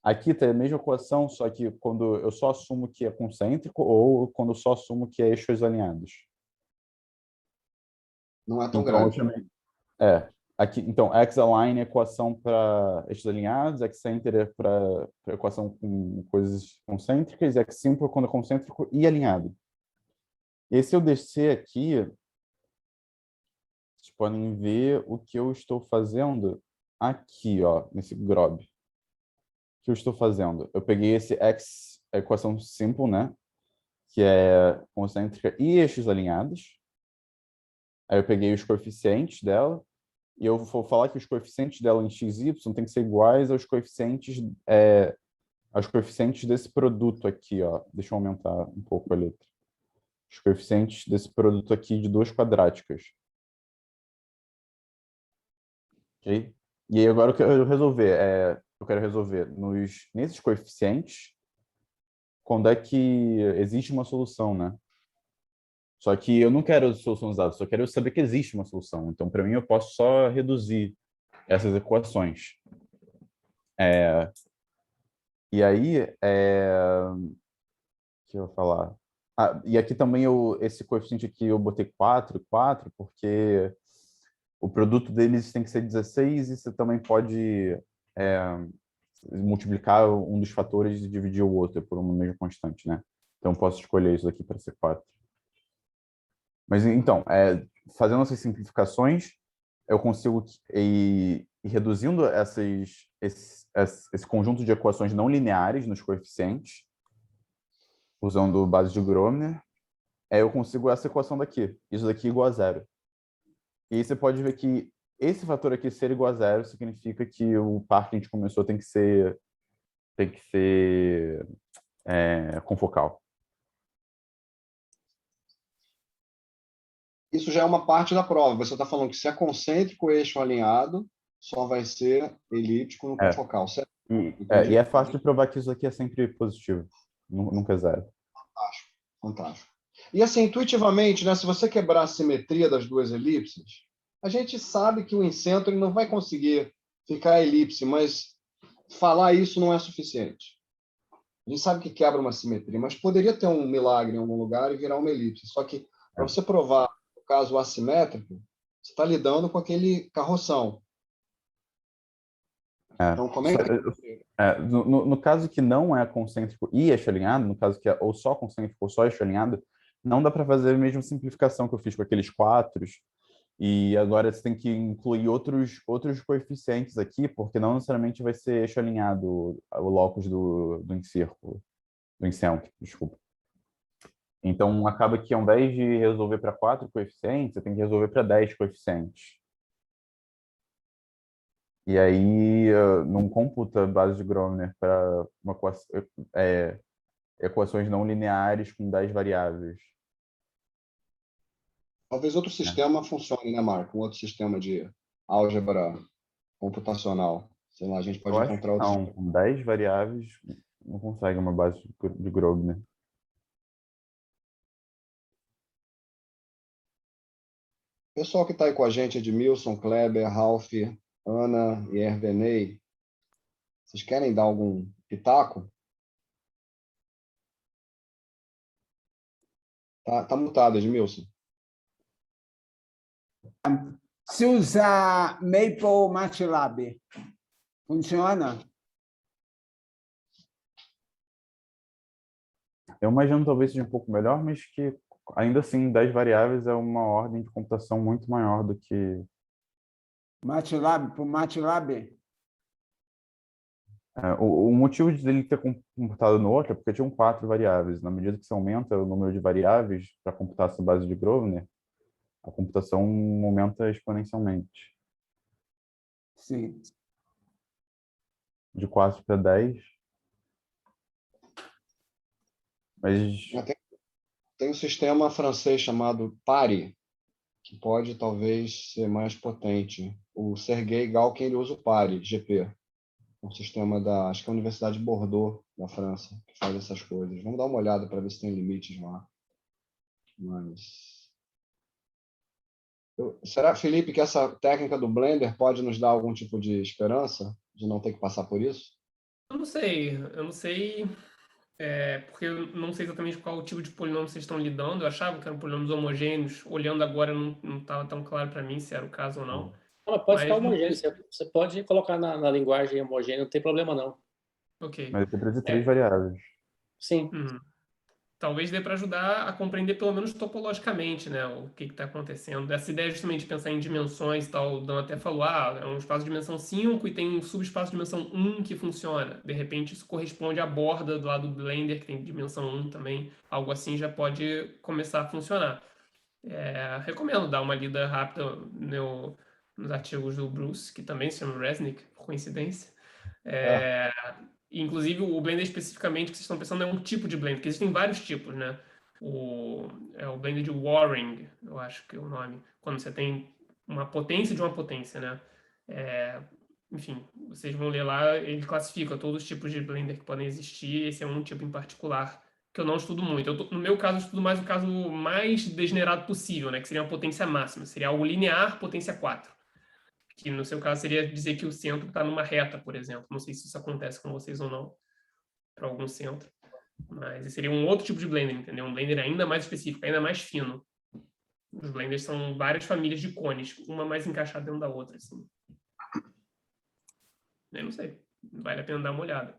Aqui tem a mesma equação, só que quando eu só assumo que é concêntrico ou quando eu só assumo que é eixos alinhados. Não é tão Então, grande. aqui, então, x-align é equação para eixos alinhados, x-center é para equação com coisas concêntricas, e x-simple quando é concêntrico e alinhado. E se eu descer aqui, vocês podem ver o que eu estou fazendo aqui, ó, nesse GROB. O que eu estou fazendo? Eu peguei esse x, a equação simple, né, que é concêntrica e eixos alinhados. Aí eu peguei os coeficientes dela, e eu vou falar que os coeficientes dela em x, y tem que ser iguais aos coeficientes desse produto aqui, ó. Deixa eu aumentar um pouco a letra. Os coeficientes desse produto aqui de duas quadráticas. Ok? E aí agora eu quero resolver nesses coeficientes quando é que existe uma solução, né? Só que eu não quero solução usada, só quero saber que existe uma solução. Então, para mim, eu posso só reduzir essas equações. E aí, o que eu vou falar? E aqui também, esse coeficiente aqui eu botei 4, porque o produto deles tem que ser 16 e você também pode multiplicar um dos fatores e dividir o outro por uma mesma constante, né? Então, eu posso escolher isso aqui para ser 4. Mas, então, fazendo essas simplificações, eu consigo ir reduzindo esse conjunto de equações não lineares nos coeficientes, usando base de Gromner, eu consigo essa equação daqui. Isso daqui é igual a zero. E aí você pode ver que esse fator aqui ser igual a zero significa que o par que a gente começou tem que ser confocal. Isso já é uma parte da prova. Você está falando que se é concêntrico, eixo alinhado, só vai ser elíptico no confocal, certo? E é fácil de provar que isso aqui é sempre positivo, nunca é zero. Fantástico, fantástico. E assim, intuitivamente, né, se você quebrar a simetria das duas elipses, a gente sabe que o incentro ele não vai conseguir ficar elipse, mas falar isso não é suficiente. A gente sabe que quebra uma simetria, mas poderia ter um milagre em algum lugar e virar uma elipse. Só que, para você provar o caso assimétrico, você está lidando com aquele carroção. Então, como é que... No caso que não é concêntrico e eixo alinhado, no caso que é ou só concêntrico ou só eixo alinhado, não dá para fazer a mesma simplificação que eu fiz com aqueles 4. E agora você tem que incluir outros coeficientes aqui, porque não necessariamente vai ser eixo alinhado o locus do encírculo, do incêntrico, desculpa. Então, acaba que ao invés de resolver para 4 coeficientes, você tem que resolver para 10 coeficientes. E aí, não computa a base de Gromner para equações não lineares com 10 variáveis. Talvez outro sistema funcione, né, Marco? Um outro sistema de álgebra computacional. Sei lá, a gente pode encontrar outro sistema. Com 10 variáveis, não consegue uma base de Gromner. O pessoal que está aí com a gente, Edmilson, Kleber, Ralph, Ana e Hervenei, vocês querem dar algum pitaco? Tá mutado, Edmilson. Se usar Maple MATLAB, funciona? Eu imagino talvez seja um pouco melhor, mas que ainda assim 10 variáveis é uma ordem de computação muito maior do que... MATLAB, por MATLAB? O motivo de ele ter computado no outro é porque tinham 4 variáveis. Na medida que você aumenta o número de variáveis para computar essa base de Grosvenor, a computação aumenta exponencialmente. Sim. De 4 para 10. Mas Tem um sistema francês chamado PARI, que pode talvez ser mais potente. O Sergei Galkin ele usa o PARI, GP. Um sistema acho que é a Universidade de Bordeaux, da França, que faz essas coisas. Vamos dar uma olhada para ver se tem limites lá. Mas será, Felipe, que essa técnica do Blender pode nos dar algum tipo de esperança de não ter que passar por isso? Eu não sei, porque eu não sei exatamente qual tipo de polinômio vocês estão lidando. Eu achava que eram polinômios homogêneos. Olhando agora, não estava tão claro para mim se era o caso ou não. Não, mas pode ficar Mas, homogêneo. Você pode colocar na linguagem homogênea, não tem problema, não. ok. Mas você precisa de 3 variáveis. Sim. Talvez dê para ajudar a compreender pelo menos topologicamente, né, o que está acontecendo. Essa ideia justamente de pensar em dimensões e tal, o Dan até falou, é um espaço de dimensão 5 e tem um subespaço de dimensão 1 que funciona. De repente isso corresponde à borda do lado do Blender, que tem dimensão 1 também. Algo assim já pode começar a funcionar. Recomendo dar uma lida rápida nos artigos do Bruce, que também se chama Resnick, por coincidência. Inclusive, o Blender especificamente que vocês estão pensando é um tipo de Blender, porque existem vários tipos, né? O Blender de Waring, eu acho que é o nome, quando você tem uma potência de uma potência, né? Enfim, vocês vão ler lá, ele classifica todos os tipos de Blender que podem existir, esse é um tipo em particular que eu não estudo muito. No meu caso, eu estudo mais o caso mais degenerado possível, né? Que seria uma potência máxima, seria algo linear, potência 4. Que no seu caso seria dizer que o centro está numa reta, por exemplo. Não sei se isso acontece com vocês ou não, para algum centro. Mas esse seria um outro tipo de Blender, entendeu? Um Blender ainda mais específico, ainda mais fino. Os Blenders são várias famílias de cones, uma mais encaixada dentro da outra, assim. Eu não sei. Vale a pena dar uma olhada.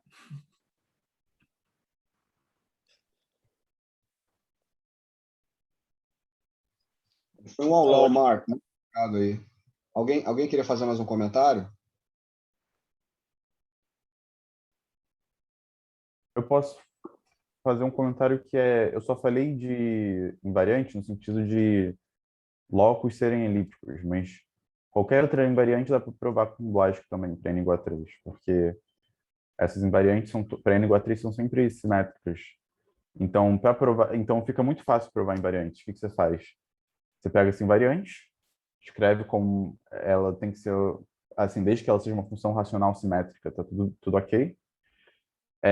Foi um aulão, Marco. Muito obrigado aí. Alguém queria fazer mais um comentário? Eu posso fazer um comentário que eu só falei de invariante no sentido de locos serem elípticos, mas qualquer outra invariante dá para provar com Blástico também, para n igual a 3, porque essas invariantes para n igual a 3 são sempre simétricas. Então, para provar, então fica muito fácil provar invariantes. O que você faz? Você pega essa invariante, escreve como ela tem que ser, assim, desde que ela seja uma função racional simétrica, tá tudo ok.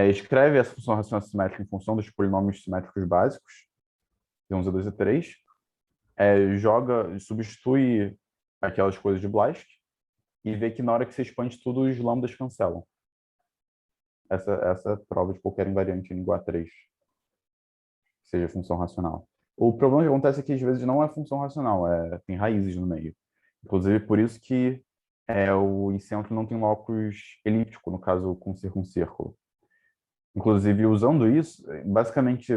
Escreve essa função racional simétrica em função dos polinômios simétricos básicos, D1, Z2 e 3. Substitui aquelas coisas de Blast e vê que na hora que você expande tudo, os lambdas cancelam. Essa é a prova de qualquer invariante igual a 3, que seja função racional. O problema que acontece é que às vezes não é função racional, tem raízes no meio. Inclusive por isso que o incentro não tem locus elíptico, no caso com circuncírculo. Inclusive, usando isso, basicamente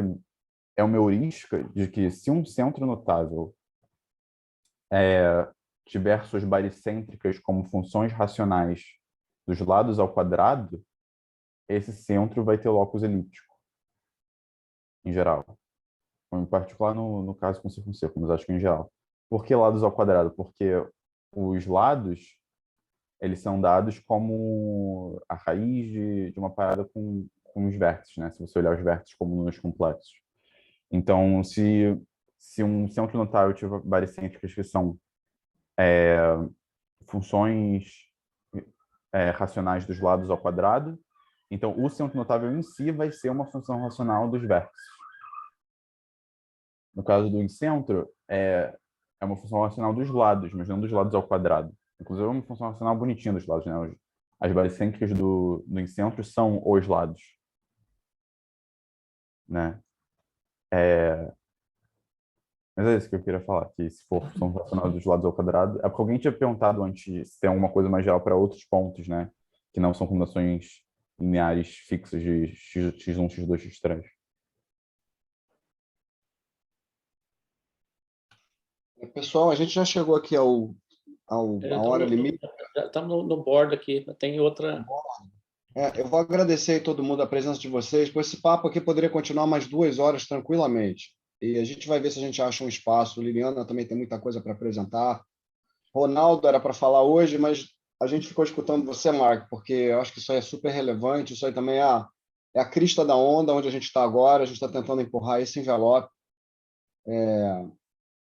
é uma heurística de que se um centro notável tiver suas baricêntricas como funções racionais dos lados ao quadrado, esse centro vai ter locus elíptico, em geral. Em particular no caso com circuncírculo, mas acho que em geral. Por que lados ao quadrado? Porque os lados eles são dados como a raiz de uma parada com os vértices, né? Se você olhar os vértices como números complexos. Então, se um centro notável tiver baricêntricas que são funções racionais dos lados ao quadrado, então o centro notável em si vai ser uma função racional dos vértices. No caso do incentro, é uma função racional dos lados, mas não dos lados ao quadrado. Inclusive, é uma função racional bonitinha dos lados, né? As baricêntricas do incentro são os lados, né? Mas é isso que eu queria falar, que se for função racional dos lados ao quadrado, porque alguém tinha perguntado antes se tem alguma coisa mais geral para outros pontos, né? Que não são combinações lineares fixas de x1, x2, x3. Pessoal, a gente já chegou aqui à hora limite. Já estamos no board aqui, tem outra... Eu vou agradecer aí todo mundo a presença de vocês, pois esse papo aqui poderia continuar mais 2 horas tranquilamente. E a gente vai ver se a gente acha um espaço. Liliana também tem muita coisa para apresentar. Ronaldo era para falar hoje, mas a gente ficou escutando você, Mark, porque eu acho que isso aí é super relevante, isso aí também é a crista da onda onde a gente está agora, a gente está tentando empurrar esse envelope.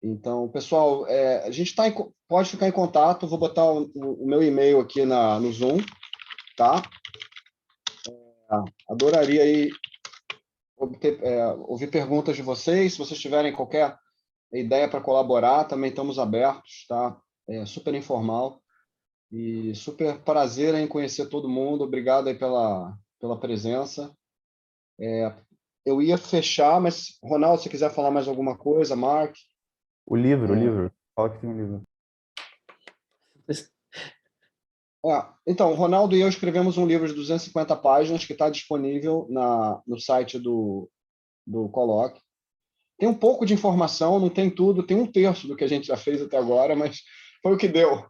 Então, pessoal, a gente pode ficar em contato, vou botar o meu e-mail aqui no Zoom, tá? Adoraria aí ouvir perguntas de vocês, se vocês tiverem qualquer ideia para colaborar, também estamos abertos, tá? É super informal e super prazer em conhecer todo mundo, obrigado aí pela presença. Eu ia fechar, mas, Ronaldo, se quiser falar mais alguma coisa, Mark. O livro. Fala que tem um livro. Então, o Ronaldo e eu escrevemos um livro de 250 páginas que está disponível no site do Coloque. Tem um pouco de informação, não tem tudo, tem 1/3 do que a gente já fez até agora, mas foi o que deu.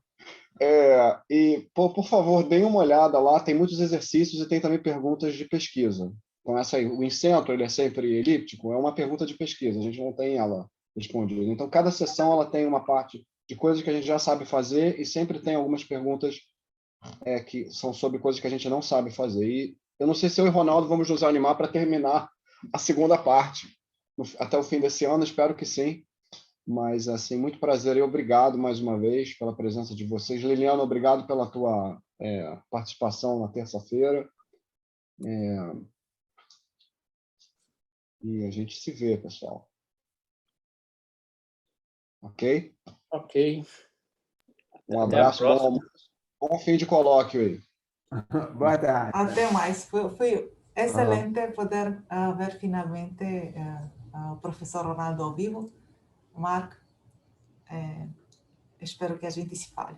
E, por favor, deem uma olhada lá, tem muitos exercícios e tem também perguntas de pesquisa. Então, essa aí, o incentro, ele é sempre elíptico, é uma pergunta de pesquisa, a gente não tem ela respondida. Então, cada sessão ela tem uma parte de coisas que a gente já sabe fazer e sempre tem algumas perguntas que são sobre coisas que a gente não sabe fazer. E eu não sei se eu e o Ronaldo vamos nos animar para terminar a segunda parte até o fim desse ano, espero que sim. Mas, assim, muito prazer e obrigado mais uma vez pela presença de vocês. Liliana, obrigado pela tua participação na terça-feira. E a gente se vê, pessoal. Ok? Ok. Um Até a abraço, próxima. bom fim de colóquio aí. Boa tarde. Até mais. Foi excelente poder ver finalmente o professor Ronaldo ao vivo. Mark, espero que a gente se fale.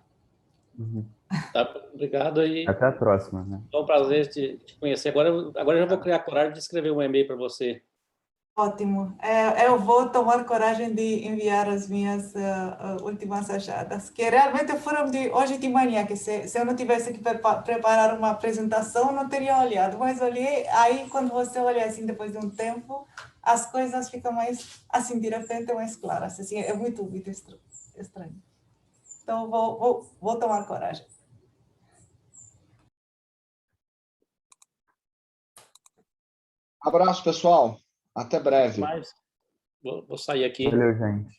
Tá, obrigado e Até a próxima, né? é um prazer te conhecer. Agora eu já vou criar coragem de escrever um e-mail para você. Ótimo. Eu vou tomar coragem de enviar as minhas últimas achadas, que realmente foram de hoje de manhã, que se eu não tivesse que preparar uma apresentação, não teria olhado, mas olhei, aí quando você olha assim, depois de um tempo, as coisas ficam mais, assim, de repente, mais claras. Assim, é muito, muito estranho. Então, vou tomar coragem. Abraço, pessoal. Até breve. Mas vou sair aqui. Valeu, gente.